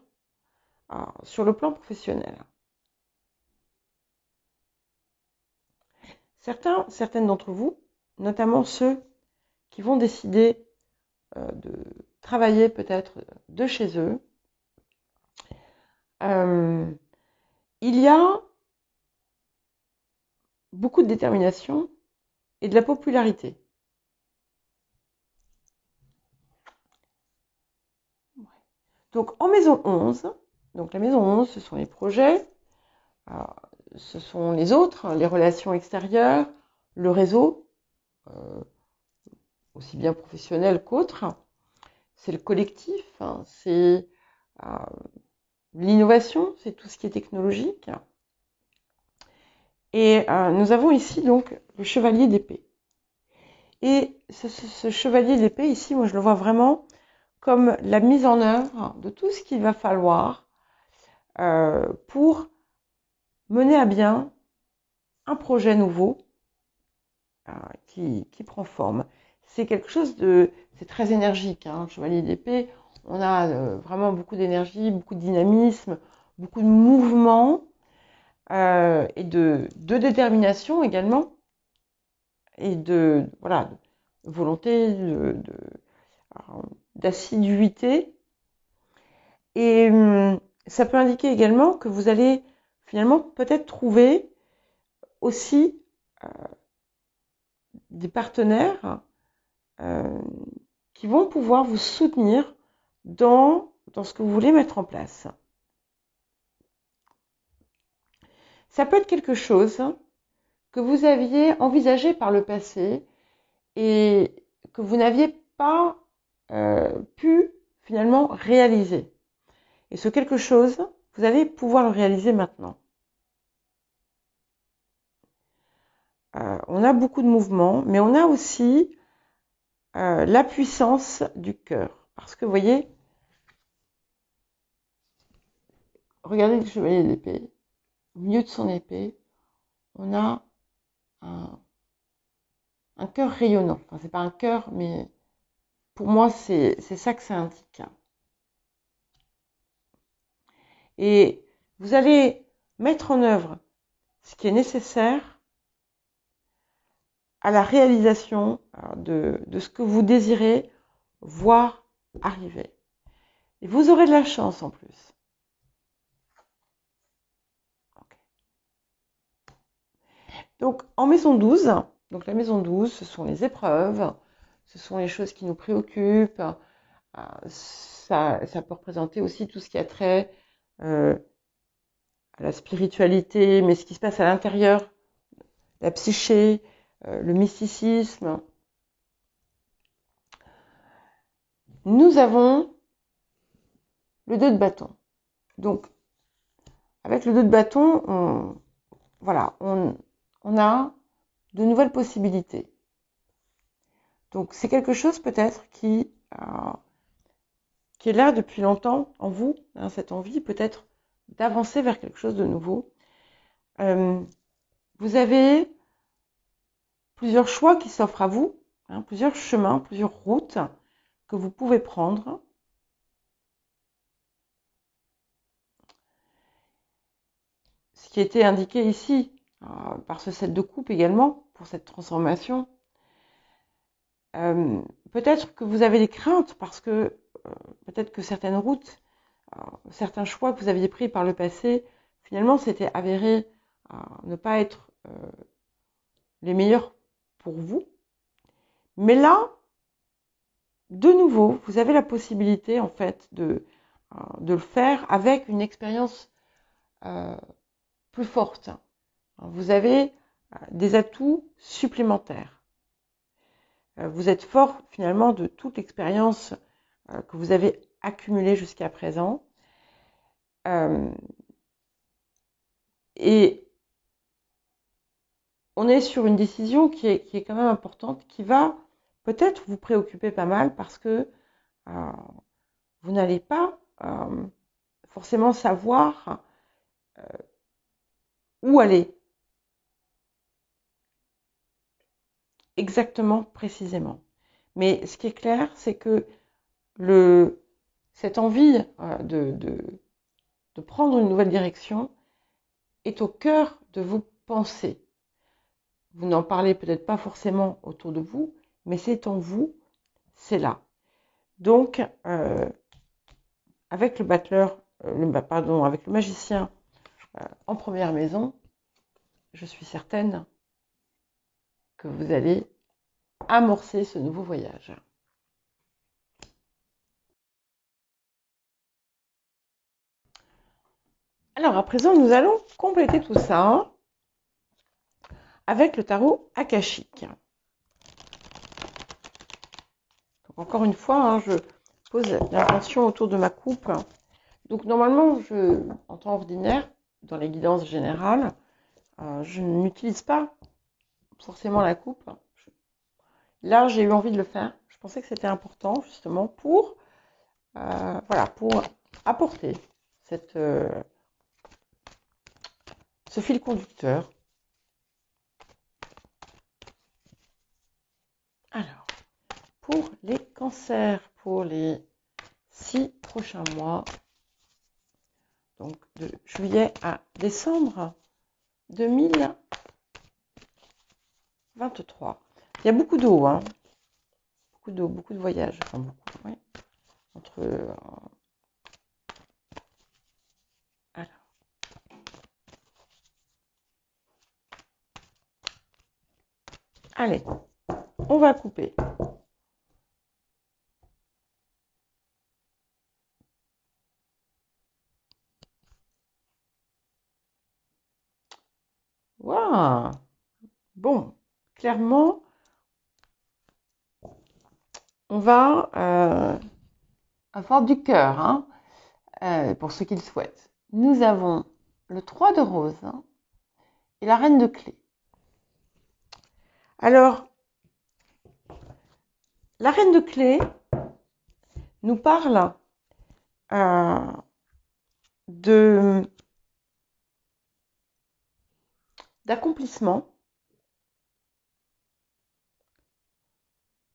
sur le plan professionnel. Certaines d'entre vous, notamment ceux qui vont décider de travailler peut-être de chez eux, il y a beaucoup de détermination et de la popularité. Donc en maison 11, donc la maison 11, ce sont les projets, ce sont les autres, les relations extérieures, le réseau, aussi bien professionnel qu'autre. C'est le collectif, c'est l'innovation, c'est tout ce qui est technologique. Et nous avons ici donc le chevalier d'épée. Et ce chevalier d'épée ici, moi je le vois vraiment comme la mise en œuvre de tout ce qu'il va falloir pour mener à bien un projet nouveau qui prend forme. C'est quelque chose de... C'est très énergique, hein, le chevalier d'épée. On a vraiment beaucoup d'énergie, beaucoup de dynamisme, beaucoup de mouvement et de détermination également. Et de voilà, de volonté, d'assiduité. Et ça peut indiquer également que vous allez finalement peut-être trouver aussi des partenaires qui vont pouvoir vous soutenir dans ce que vous voulez mettre en place. Ça peut être quelque chose que vous aviez envisagé par le passé et que vous n'aviez pas pu finalement réaliser. Et ce quelque chose, vous allez pouvoir le réaliser maintenant. On a beaucoup de mouvements, mais on a aussi la puissance du cœur. Parce que vous voyez, regardez le chevalier d'épée. Au milieu de son épée, on a un cœur rayonnant. Enfin, c'est pas un cœur, mais pour moi, c'est ça que ça indique. Et vous allez mettre en œuvre ce qui est nécessaire à la réalisation de ce que vous désirez voir arriver. Et vous aurez de la chance en plus. Okay. Donc, en maison 12, donc la maison 12, ce sont les épreuves, ce sont les choses qui nous préoccupent. Ça peut représenter aussi tout ce qui a trait à la spiritualité, mais ce qui se passe à l'intérieur, la psyché, le mysticisme. Nous avons le 2 de bâton. Donc, avec le 2 de bâton, on a de nouvelles possibilités. Donc, c'est quelque chose peut-être qui est là depuis longtemps en vous, hein, cette envie peut-être d'avancer vers quelque chose de nouveau. Vous avez plusieurs choix qui s'offrent à vous, hein, plusieurs chemins, plusieurs routes que vous pouvez prendre. Ce qui était indiqué ici par ce 7 de coupe également pour cette transformation. Peut-être que vous avez des craintes parce que peut-être que certaines routes, certains choix que vous aviez pris par le passé, finalement, s'étaient avérés ne pas être les meilleurs pour vous. Mais là, de nouveau, vous avez la possibilité, en fait, de le faire avec une expérience plus forte. Vous avez des atouts supplémentaires. Vous êtes fort, finalement, de toute l'expérience que vous avez accumulée jusqu'à présent. Et on est sur une décision qui est quand même importante, qui va peut-être vous préoccuper pas mal parce que vous n'allez pas forcément savoir où aller exactement, précisément. Mais ce qui est clair, c'est que cette envie de prendre une nouvelle direction est au cœur de vos pensées. Vous n'en parlez peut-être pas forcément autour de vous, mais c'est en vous, c'est là. Donc, avec le battleur, avec le magicien en première maison, je suis certaine que vous allez amorcer ce nouveau voyage. Alors, à présent, nous allons compléter tout ça avec le tarot akashique. Donc, encore une fois, hein, je pose l'intention autour de ma coupe. Donc, normalement, en temps ordinaire, dans les guidances générales, je n'utilise pas forcément la coupe. Là, j'ai eu envie de le faire. Je pensais que c'était important, justement, pour apporter ce fil conducteur. Alors, pour les cancers, pour les 6 prochains mois, donc de juillet à décembre 2023. Il y a beaucoup d'eau, hein. Beaucoup d'eau, beaucoup de voyages. Enfin, beaucoup, ouais. Entre. Alors. Allez, on va couper. Waouh! Bon, clairement, on va avoir du cœur, hein, pour ceux qui le souhaitent. Nous avons le 3 de rose, hein, et la reine de clé. Alors, la reine de clé nous parle d'accomplissement,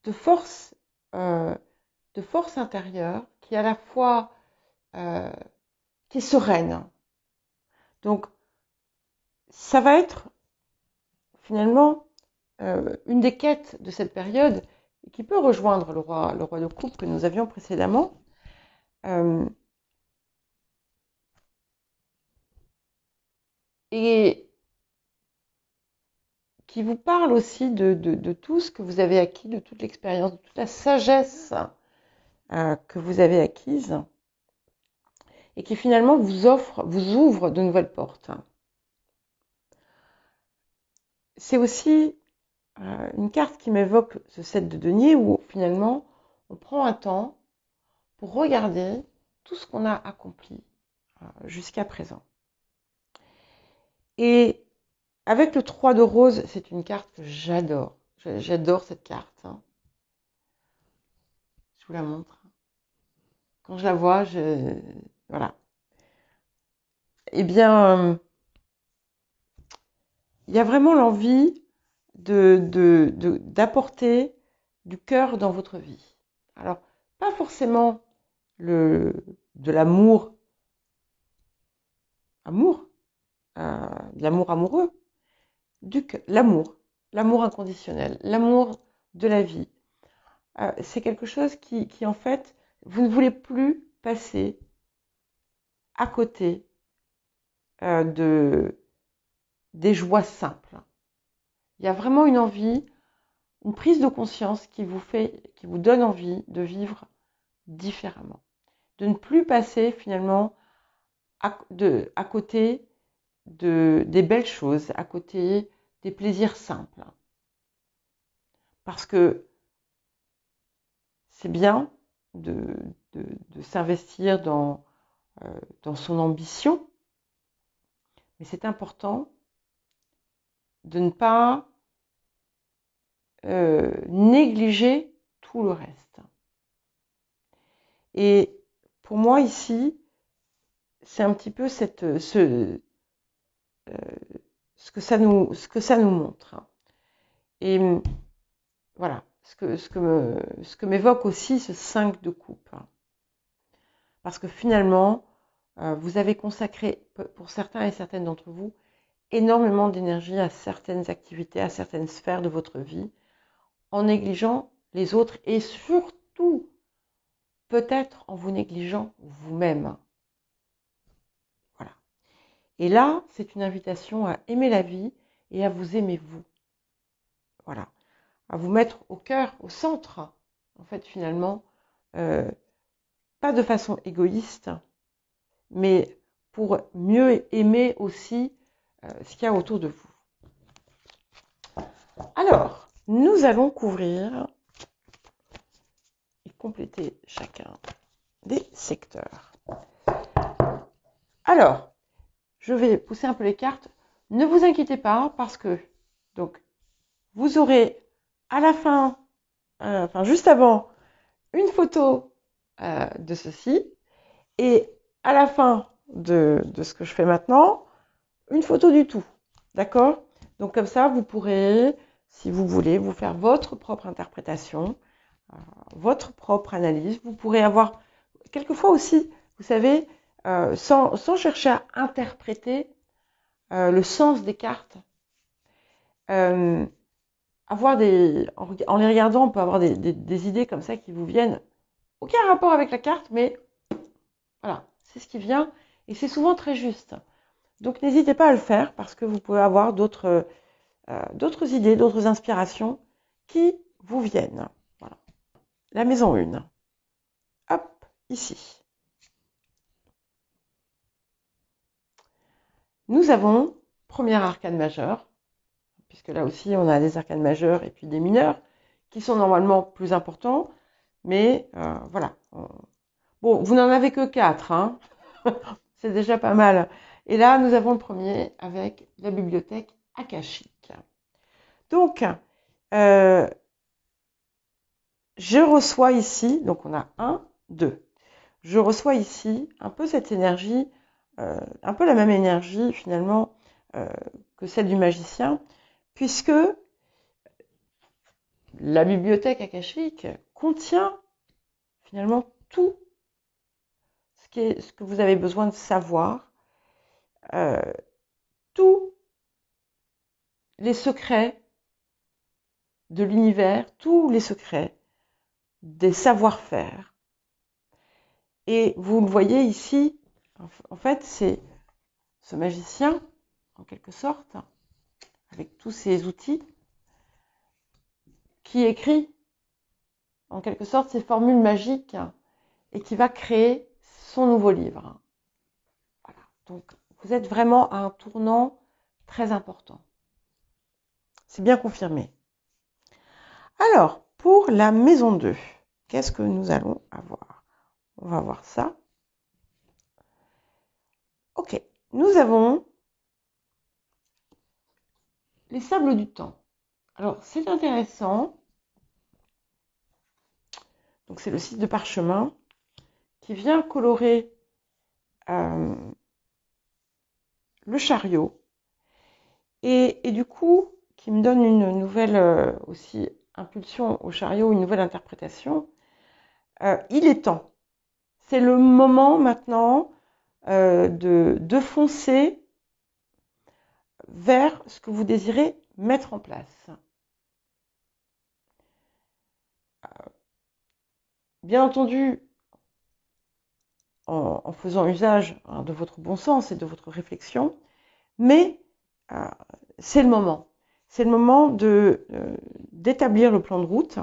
de force intérieure qui est à la fois qui est sereine. Donc, ça va être finalement une des quêtes de cette période qui peut rejoindre le roi de coupe que nous avions précédemment. Et qui vous parle aussi de tout ce que vous avez acquis, de toute l'expérience, de toute la sagesse que vous avez acquise, et qui finalement vous ouvre de nouvelles portes. C'est aussi une carte qui m'évoque ce 7 de denier où finalement on prend un temps pour regarder tout ce qu'on a accompli jusqu'à présent. Et avec le 3 de rose, c'est une carte que j'adore. J'adore cette carte. Hein. Je vous la montre. Quand je la vois, voilà. Eh bien, il y a vraiment l'envie d'apporter du cœur dans votre vie. Alors, pas forcément de l'amour, de l'amour amoureux, l'amour inconditionnel, l'amour de la vie. C'est quelque chose qui en fait, vous ne voulez plus passer à côté des joies simples. Il y a vraiment une envie, une prise de conscience qui vous donne envie de vivre différemment, de ne plus passer finalement à côté des belles choses, à côté des plaisirs simples. Parce que c'est bien de s'investir dans son ambition, mais c'est important de ne pas négliger tout le reste. Et pour moi ici, c'est un petit peu ce que ça nous montre. Et voilà, ce que m'évoque aussi ce 5 de coupe. Parce que finalement, vous avez consacré, pour certains et certaines d'entre vous, énormément d'énergie à certaines activités, à certaines sphères de votre vie, en négligeant les autres et surtout, peut-être en vous négligeant vous-même. Voilà. Et là, c'est une invitation à aimer la vie et à vous aimer vous. Voilà. À vous mettre au cœur, au centre, en fait, finalement, pas de façon égoïste, mais pour mieux aimer aussi ce qu'il y a autour de vous. Alors, nous allons couvrir et compléter chacun des secteurs. Alors, je vais pousser un peu les cartes. Ne vous inquiétez pas parce que donc vous aurez à la fin, juste avant, une photo de ceci et à la fin de ce que je fais maintenant, une photo du tout. D'accord? Donc comme ça, vous pourrez, si vous voulez, vous faire votre propre interprétation, votre propre analyse. Vous pourrez avoir, quelquefois aussi, vous savez, sans chercher à interpréter le sens des cartes, avoir en les regardant, on peut avoir des idées comme ça qui vous viennent. Aucun rapport avec la carte, mais voilà, c'est ce qui vient et c'est souvent très juste. Donc n'hésitez pas à le faire parce que vous pouvez avoir d'autres idées, d'autres inspirations qui vous viennent. Voilà. La maison 1. Hop, ici. Nous avons premier arcane majeur, puisque là aussi on a des arcanes majeurs et puis des mineurs, qui sont normalement plus importants, mais voilà. Bon, vous n'en avez que 4, hein. C'est déjà pas mal. Et là, nous avons le premier avec la bibliothèque akashique. Donc, je reçois ici, donc on a 1, 2. Je reçois ici un peu cette énergie, un peu la même énergie finalement que celle du magicien, puisque la bibliothèque akashique contient finalement tout ce que vous avez besoin de savoir, tous les secrets de l'univers, tous les secrets des savoir-faire. Et vous le voyez ici, en fait, c'est ce magicien, en quelque sorte, avec tous ses outils, qui écrit, en quelque sorte, ces formules magiques et qui va créer son nouveau livre. Voilà. Donc, vous êtes vraiment à un tournant très important. C'est bien confirmé. Alors, pour la maison 2, qu'est-ce que nous allons avoir? On va voir ça. Ok, nous avons les sables du temps. Alors, c'est intéressant. Donc, c'est le 6 de parchemin qui vient colorer le chariot et du coup, qui me donne une nouvelle aussi impulsion au chariot, une nouvelle interprétation. Il est temps. C'est le moment maintenant de foncer vers ce que vous désirez mettre en place. Bien entendu, en faisant usage de votre bon sens et de votre réflexion, mais c'est le moment. C'est le moment d'établir le plan de route,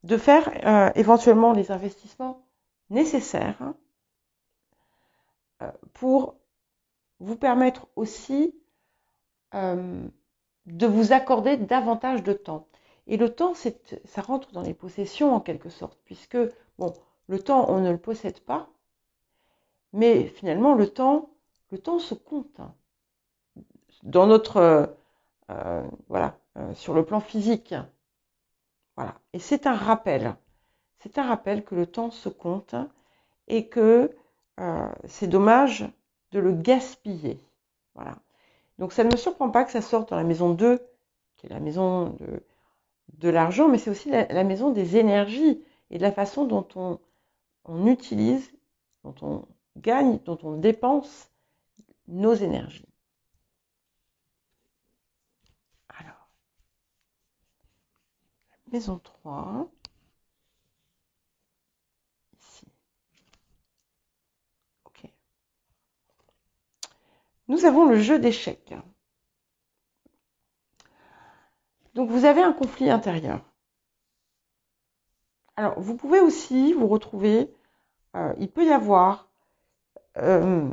de faire éventuellement les investissements nécessaires pour vous permettre aussi de vous accorder davantage de temps. Et le temps, ça rentre dans les possessions en quelque sorte, puisque bon, le temps, on ne le possède pas, mais finalement, le temps se compte. Dans notre, voilà, sur le plan physique. Voilà. Et c'est un rappel. C'est un rappel que le temps se compte et que c'est dommage de le gaspiller. Voilà. Donc ça ne me surprend pas que ça sorte dans la maison 2, qui est la maison de l'argent, mais c'est aussi la maison des énergies et de la façon dont on utilise, dont on gagne, dont on dépense nos énergies. Alors, maison 3, ici. Ok. Nous avons le jeu d'échecs. Donc vous avez un conflit intérieur. Alors vous pouvez aussi vous retrouver, il peut y avoir un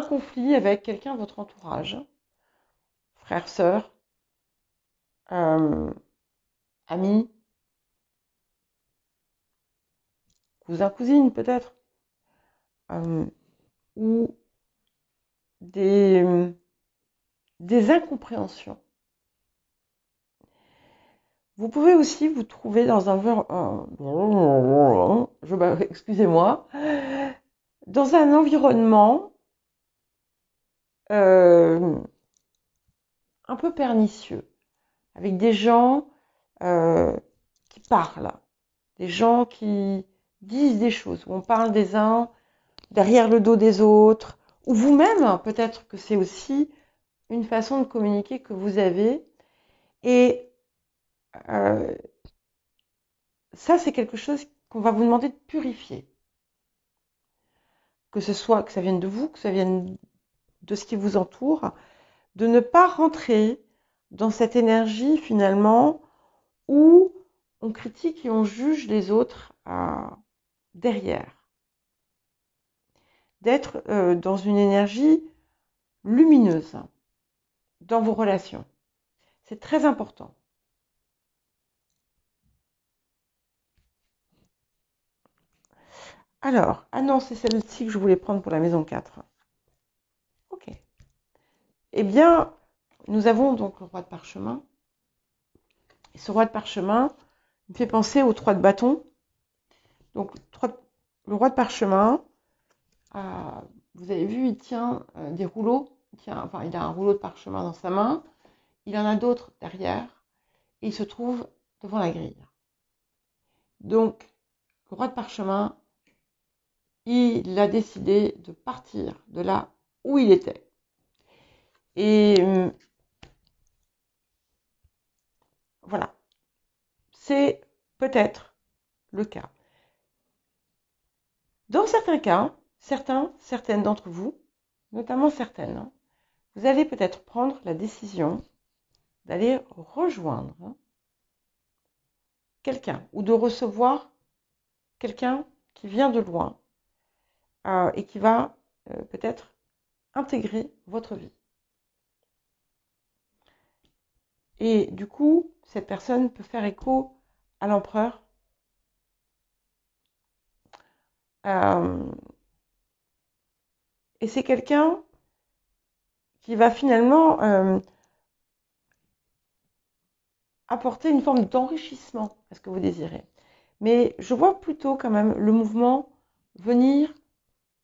conflit avec quelqu'un de votre entourage, frère, sœur, ami, cousin, cousine peut-être, ou des incompréhensions. Vous pouvez aussi vous trouver dans excusez-moi, dans un environnement euh, un peu pernicieux, avec des gens qui parlent, des gens qui disent des choses, où on parle des uns derrière le dos des autres, ou vous-même, peut-être que c'est aussi une façon de communiquer que vous avez. Et ça, c'est quelque chose qu'on va vous demander de purifier. Que ce soit que ça vienne de vous, que ça vienne de ce qui vous entoure, de ne pas rentrer dans cette énergie finalement où on critique et on juge les autres derrière. D'être dans une énergie lumineuse dans vos relations. C'est très important. Alors, ah non, c'est celle-ci que je voulais prendre pour la maison 4. Ok. Eh bien, nous avons donc le roi de parchemin. Et ce roi de parchemin me fait penser au 3 de bâton. Donc, le roi de parchemin, vous avez vu, il tient des rouleaux. Il a un rouleau de parchemin dans sa main. Il en a d'autres derrière. Et il se trouve devant la grille. Donc, le roi de parchemin, il a décidé de partir de là où il était. Et voilà, c'est peut-être le cas. Dans certains cas, certaines d'entre vous, notamment certaines, vous allez peut-être prendre la décision d'aller rejoindre quelqu'un ou de recevoir quelqu'un qui vient de loin et qui va peut-être intégrer votre vie. Et du coup, cette personne peut faire écho à l'empereur. Et c'est quelqu'un qui va finalement apporter une forme d'enrichissement à ce que vous désirez. Mais je vois plutôt quand même le mouvement venir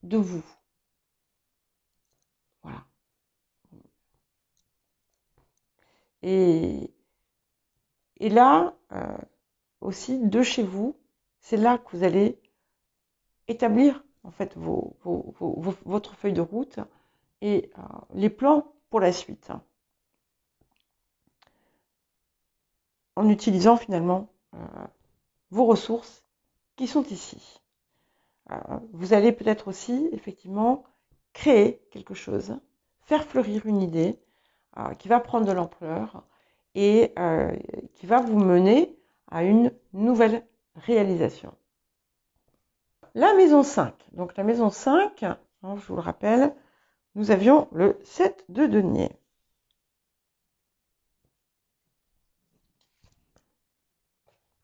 de vous. Voilà. Et là, aussi, de chez vous, c'est là que vous allez établir en fait votre feuille de route et les plans pour la suite. En utilisant finalement vos ressources qui sont ici. Vous allez peut-être aussi, effectivement, créer quelque chose, faire fleurir une idée qui va prendre de l'ampleur et qui va vous mener à une nouvelle réalisation. La maison 5. Donc la maison 5, hein, je vous le rappelle, nous avions le 7 de denier.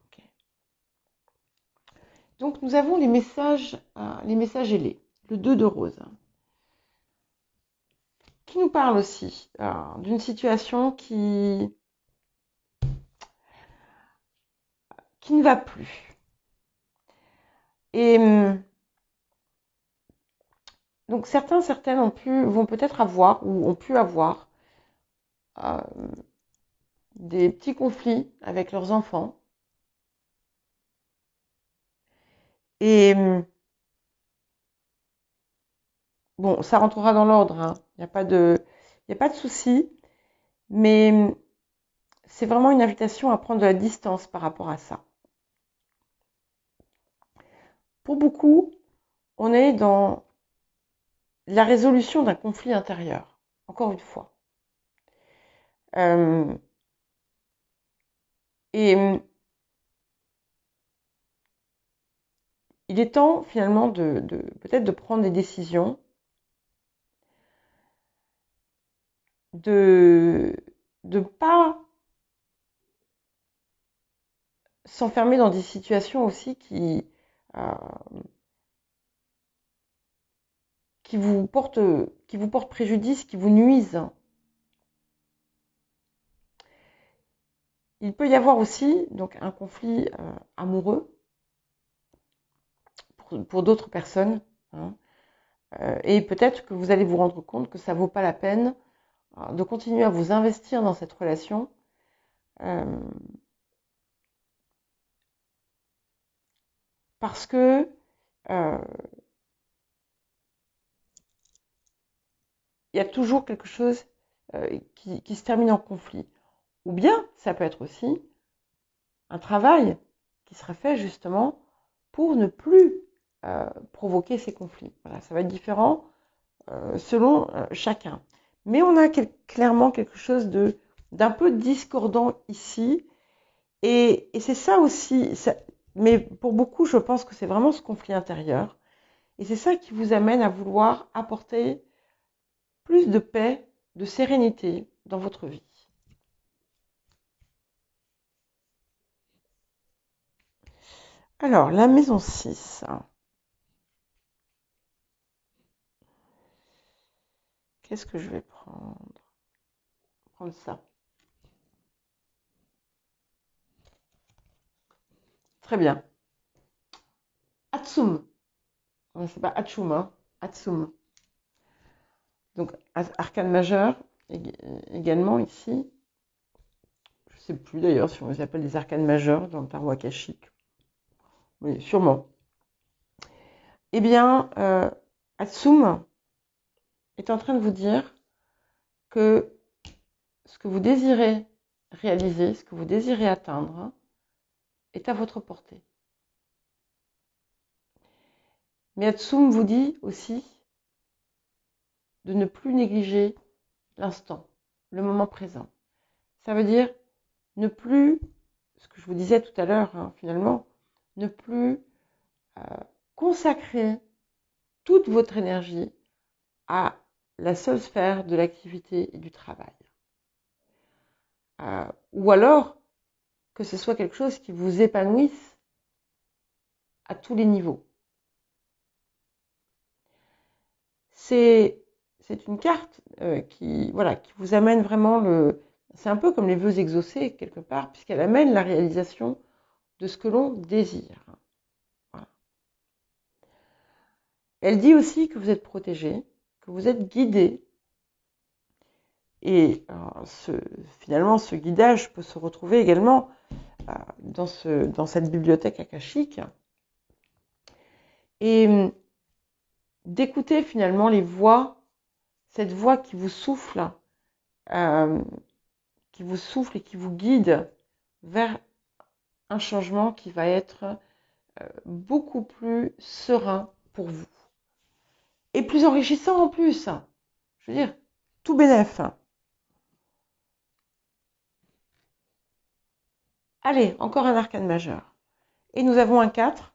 Okay. Donc nous avons les messages ailés, le 2 de rose, qui nous parle aussi d'une situation qui ne va plus. Et donc certaines vont peut-être avoir ou ont pu avoir des petits conflits avec leurs enfants. Et bon, ça rentrera dans l'ordre, hein. Il n'y a pas de souci, mais c'est vraiment une invitation à prendre de la distance par rapport à ça. Pour beaucoup, on est dans la résolution d'un conflit intérieur, encore une fois. Et il est temps finalement peut-être de prendre des décisions, de ne pas s'enfermer dans des situations aussi qui vous portent préjudice, qui vous nuisent. Il peut y avoir aussi donc un conflit amoureux pour d'autres personnes, hein, Et peut-être que vous allez vous rendre compte que ça vaut pas la peine de continuer à vous investir dans cette relation. Parce que il y a toujours quelque chose qui se termine en conflit. Ou bien, ça peut être aussi un travail qui serait fait justement pour ne plus provoquer ces conflits. Voilà, ça va être différent selon chacun. Mais on a clairement quelque chose d'un peu discordant ici. Et c'est ça aussi. Mais pour beaucoup, je pense que c'est vraiment ce conflit intérieur. Et c'est ça qui vous amène à vouloir apporter plus de paix, de sérénité dans votre vie. Alors, la maison 6. Qu'est-ce que je vais prendre? Prendre ça. Très bien. Atsum. C'est pas Atchoum, hein. Atsum. Donc, arcane majeur également ici. Je ne sais plus d'ailleurs si on les appelle des arcanes majeurs dans le tarot akashique. Oui, sûrement. Eh bien, Atsum est en train de vous dire que ce que vous désirez réaliser, ce que vous désirez atteindre, est à votre portée. Mais Atsum vous dit aussi de ne plus négliger l'instant, le moment présent. Ça veut dire ne plus, ce que je vous disais tout à l'heure, finalement, ne plus consacrer toute votre énergie à la seule sphère de l'activité et du travail. Ou alors que ce soit quelque chose qui vous épanouisse à tous les niveaux. C'est une carte qui vous amène vraiment c'est un peu comme les vœux exaucés quelque part, puisqu'elle amène la réalisation de ce que l'on désire. Voilà. Elle dit aussi que vous êtes protégé, que vous êtes guidé. Et finalement, ce guidage peut se retrouver également dans cette bibliothèque akashique. Et d'écouter finalement les voix, cette voix qui vous souffle et qui vous guide vers un changement qui va être beaucoup plus serein pour vous. Et plus enrichissant en plus. Je veux dire, tout bénef. Allez, encore un arcane majeur. Et nous avons un 4,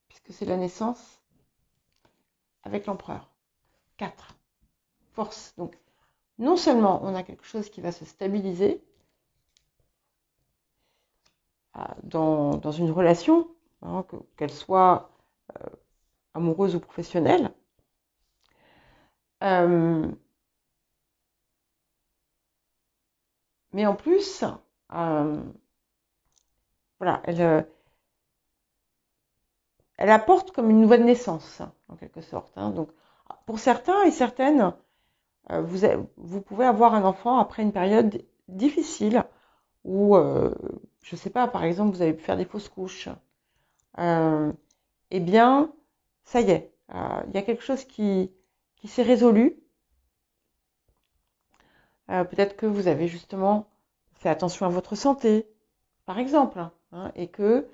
puisque c'est la naissance, avec l'empereur. 4. Force. Donc, non seulement on a quelque chose qui va se stabiliser dans une relation, qu'elle soit amoureuse ou professionnelle, mais en plus, voilà, elle apporte comme une nouvelle naissance, en quelque sorte. Donc, pour certains et certaines, vous pouvez avoir un enfant après une période difficile où, je ne sais pas, par exemple, vous avez pu faire des fausses couches. Eh bien, ça y est, il y a quelque chose qui s'est résolu. Peut-être que vous avez justement fait attention à votre santé, par exemple, et que,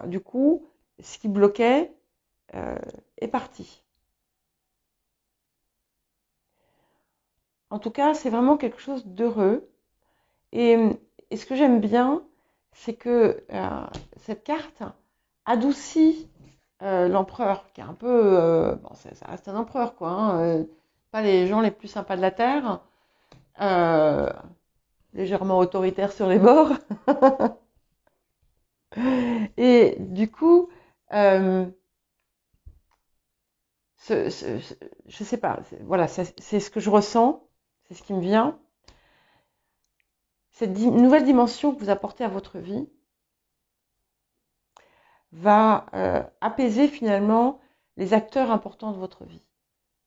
du coup, ce qui bloquait est parti. En tout cas, c'est vraiment quelque chose d'heureux. Et ce que j'aime bien, c'est que cette carte adoucit l'empereur, qui est un peu... bon, ça reste un empereur, quoi. Pas les gens les plus sympas de la Terre. Légèrement autoritaire sur les bords. Et du coup, je sais pas, voilà, c'est ce que je ressens, c'est ce qui me vient. Cette nouvelle dimension que vous apportez à votre vie va apaiser finalement les acteurs importants de votre vie.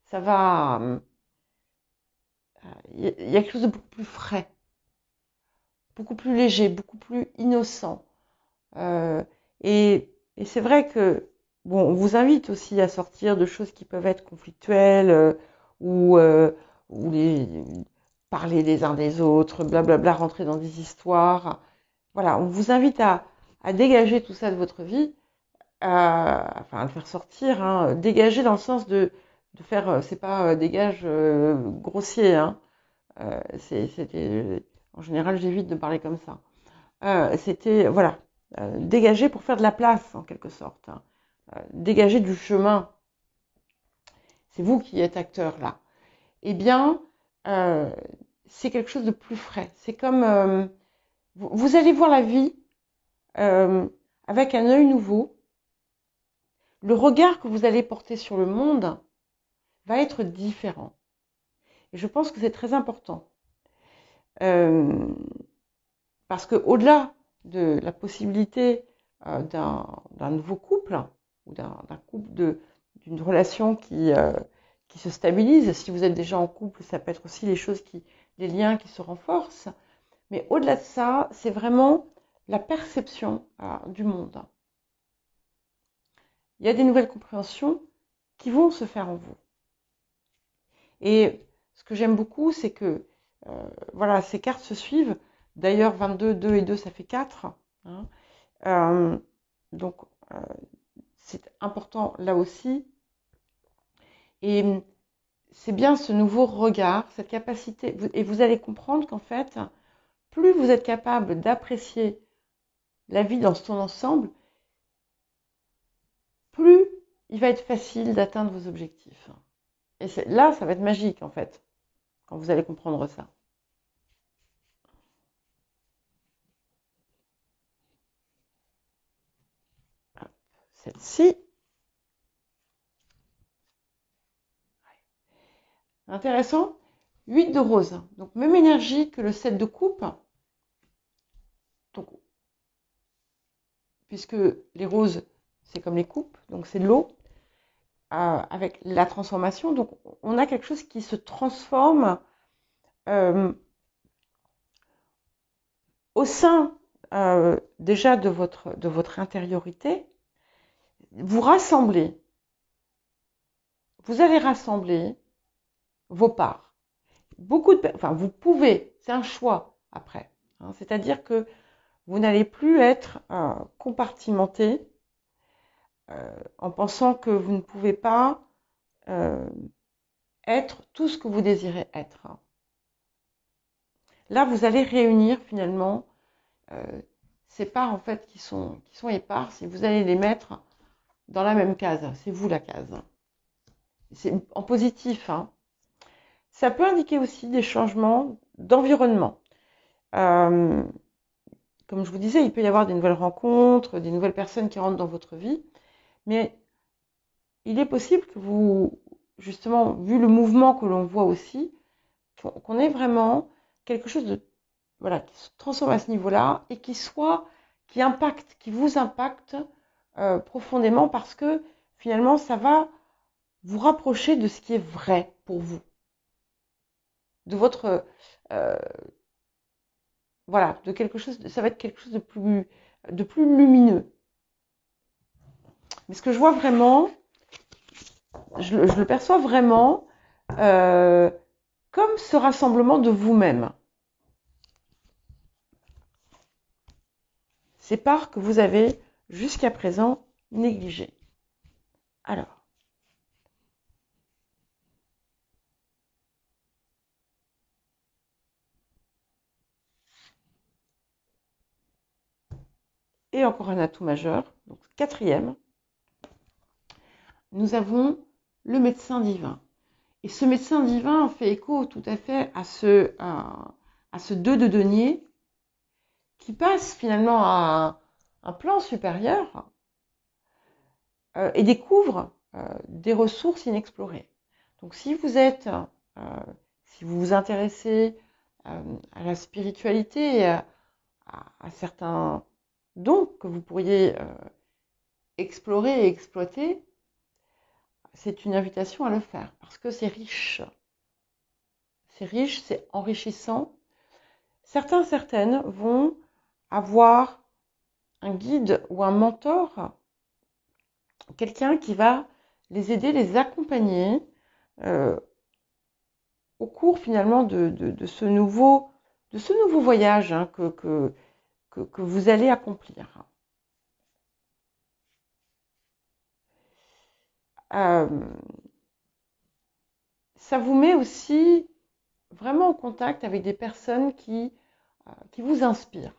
Ça va, il y a quelque chose de beaucoup plus frais, beaucoup plus léger, beaucoup plus innocent. Euh, et c'est vrai que, bon, on vous invite aussi à sortir de choses qui peuvent être conflictuelles ou, ou parler les uns des autres, blablabla, rentrer dans des histoires. Voilà, on vous invite à dégager tout ça de votre vie, enfin à le faire sortir, hein, dégager dans le sens de faire, c'est pas dégage grossier, hein, en général j'évite de parler comme ça. C'était, voilà, dégager pour faire de la place en quelque sorte, hein. Dégager du chemin. C'est vous qui êtes acteur là. Eh bien, euh, c'est quelque chose de plus frais. C'est comme, vous allez voir la vie euh, avec un œil nouveau. Le regard que vous allez porter sur le monde va être différent. Et je pense que c'est très important. Euh, Parce que au-delà de la possibilité d'un nouveau couple ou d'un couple d'une relation qui se stabilise, si vous êtes déjà en couple, ça peut être aussi les liens qui se renforcent. Mais au-delà de ça, c'est vraiment la perception du monde. Il y a des nouvelles compréhensions qui vont se faire en vous. Et ce que j'aime beaucoup, c'est que voilà, ces cartes se suivent. D'ailleurs, 22, 2 et 2, ça fait 4. Hein. Donc, euh, c'est important là aussi. Et c'est bien ce nouveau regard, cette capacité. Et vous allez comprendre qu'en fait, plus vous êtes capable d'apprécier la vie dans son ensemble, plus il va être facile d'atteindre vos objectifs. Et là, ça va être magique en fait, quand vous allez comprendre ça. Celle-ci. Intéressant. 8 de rose. Donc, même énergie que le 7 de coupe. Donc, puisque les roses, c'est comme les coupes, donc c'est de l'eau, avec la transformation. Donc, on a quelque chose qui se transforme au sein déjà de votre intériorité. Vous rassemblez, vous allez rassembler vos parts. Enfin, vous pouvez, c'est un choix après. Hein, c'est-à-dire que vous n'allez plus être compartimenté en pensant que vous ne pouvez pas être tout ce que vous désirez être. Là, vous allez réunir finalement ces parts en fait qui sont éparses et vous allez les mettre dans la même case. C'est vous la case. C'est en positif. Hein. Ça peut indiquer aussi des changements d'environnement. Comme je vous disais, il peut y avoir des nouvelles rencontres, des nouvelles personnes qui rentrent dans votre vie, mais il est possible que vous, justement, vu le mouvement que l'on voit aussi, qu'on ait vraiment quelque chose de, voilà, qui se transforme à ce niveau-là et qui vous impacte profondément parce que finalement, ça va vous rapprocher de ce qui est vrai pour vous, de votre, voilà, de quelque chose, ça va être quelque chose de plus lumineux. Mais ce que je vois vraiment, je le perçois vraiment comme ce rassemblement de vous-même. Ces parts que vous avez jusqu'à présent négligées. Alors, et encore un atout majeur, donc quatrième, nous avons le médecin divin. Et ce médecin divin fait écho tout à fait à ce 2 de denier qui passe finalement à un plan supérieur et découvre des ressources inexplorées. Donc si vous vous intéressez à la spiritualité, à certains dons que vous pourriez explorer et exploiter, c'est une invitation à le faire parce que c'est riche. C'est riche, c'est enrichissant. Certains, certaines vont avoir un guide ou un mentor, quelqu'un qui va les aider, les accompagner au cours finalement de ce nouveau voyage hein, que vous allez accomplir. Ça vous met aussi vraiment en contact avec des personnes qui vous inspirent.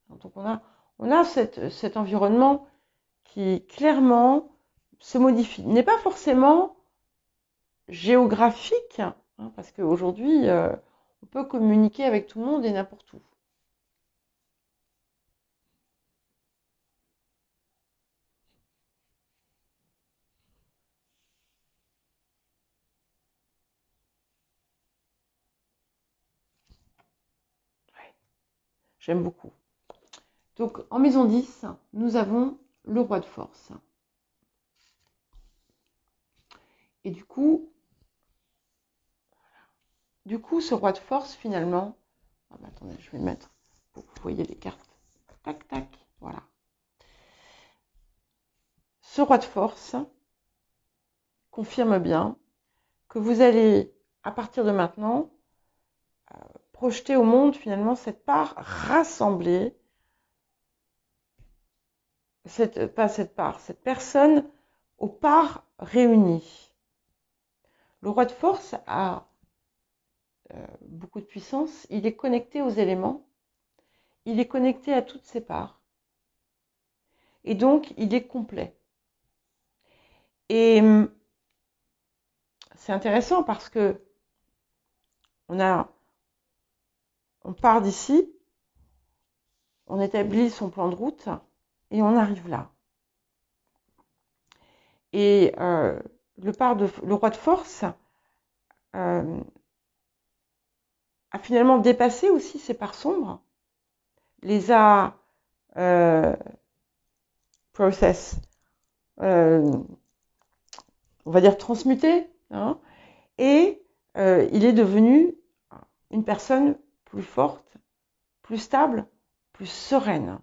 Donc on a cet environnement qui clairement se modifie. Il n'est pas forcément géographique, hein, parce qu'aujourd'hui, on peut communiquer avec tout le monde et n'importe où. Ouais, j'aime beaucoup. Donc, en maison 10, nous avons le roi de force. Et du coup, ce roi de force, finalement, attendez, je vais mettre pour que vous voyez les cartes. Tac, tac, voilà. Ce roi de force confirme bien que vous allez, à partir de maintenant, projeter au monde, finalement, cette part rassemblée, cette personne aux parts réunies. Le roi de force a beaucoup de puissance, il est connecté aux éléments, il est connecté à toutes ses parts, et donc il est complet. Et c'est intéressant parce que on part d'ici, on établit son plan de route et on arrive là. Et le roi de force a finalement dépassé aussi ses parts sombres, les a process, on va dire transmuté, hein, et il est devenu une personne plus forte, plus stable, plus sereine.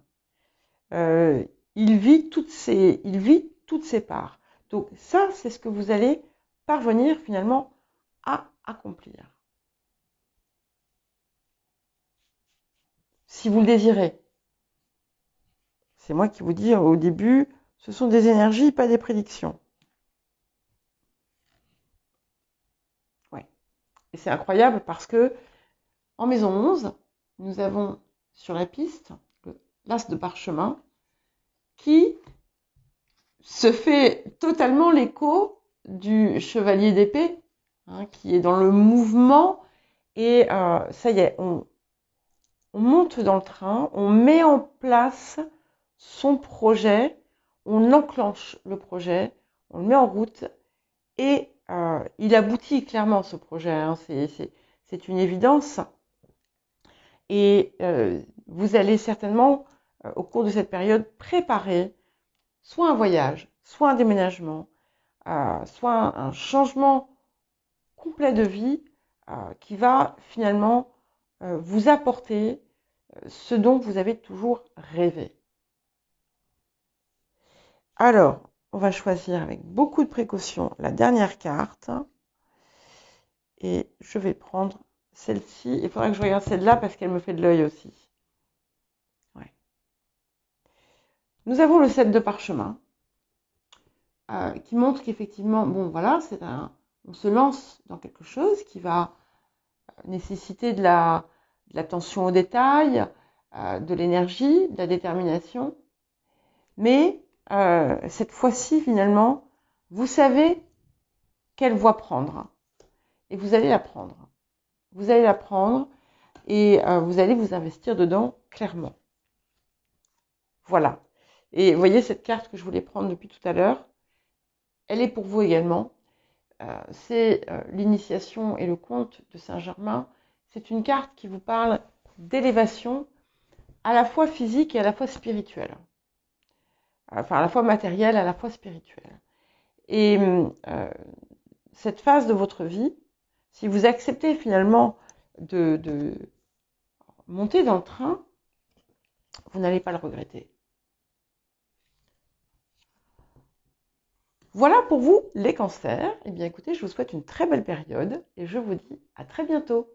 Il vit toutes ses parts. Donc ça, c'est ce que vous allez parvenir finalement à accomplir. Si vous le désirez. C'est moi qui vous dis au début, ce sont des énergies, pas des prédictions. Ouais. Et c'est incroyable parce que en maison 11, nous avons sur la piste l'as de parchemin qui se fait totalement l'écho du chevalier d'épée, hein, qui est dans le mouvement. Et ça y est, on monte dans le train, on met en place son projet, on enclenche le projet, on le met en route et il aboutit clairement ce projet, hein, c'est une évidence. Et vous allez certainement, au cours de cette période, préparer soit un voyage, soit un déménagement, soit un changement complet de vie qui va finalement vous apporter ce dont vous avez toujours rêvé. Alors, on va choisir avec beaucoup de précaution la dernière carte. Et je vais prendre celle-ci. Il faudra que je regarde celle-là parce qu'elle me fait de l'œil aussi. Ouais. Nous avons le 7 de parchemin qui montre qu'effectivement, bon voilà, on se lance dans quelque chose qui va nécessiter de l'attention aux détails, de l'énergie, de la détermination. Mais cette fois-ci, finalement, vous savez quelle voie prendre. Et vous allez la prendre. Vous allez la prendre et vous allez vous investir dedans clairement. Voilà. Et vous voyez cette carte que je voulais prendre depuis tout à l'heure, elle est pour vous également. C'est l'initiation et le conte de Saint-Germain. C'est une carte qui vous parle d'élévation à la fois physique et à la fois spirituelle. Enfin, à la fois matérielle, à la fois spirituelle. Et cette phase de votre vie, si vous acceptez finalement de monter dans le train, vous n'allez pas le regretter. Voilà pour vous les cancers. Eh bien écoutez, je vous souhaite une très belle période et je vous dis à très bientôt.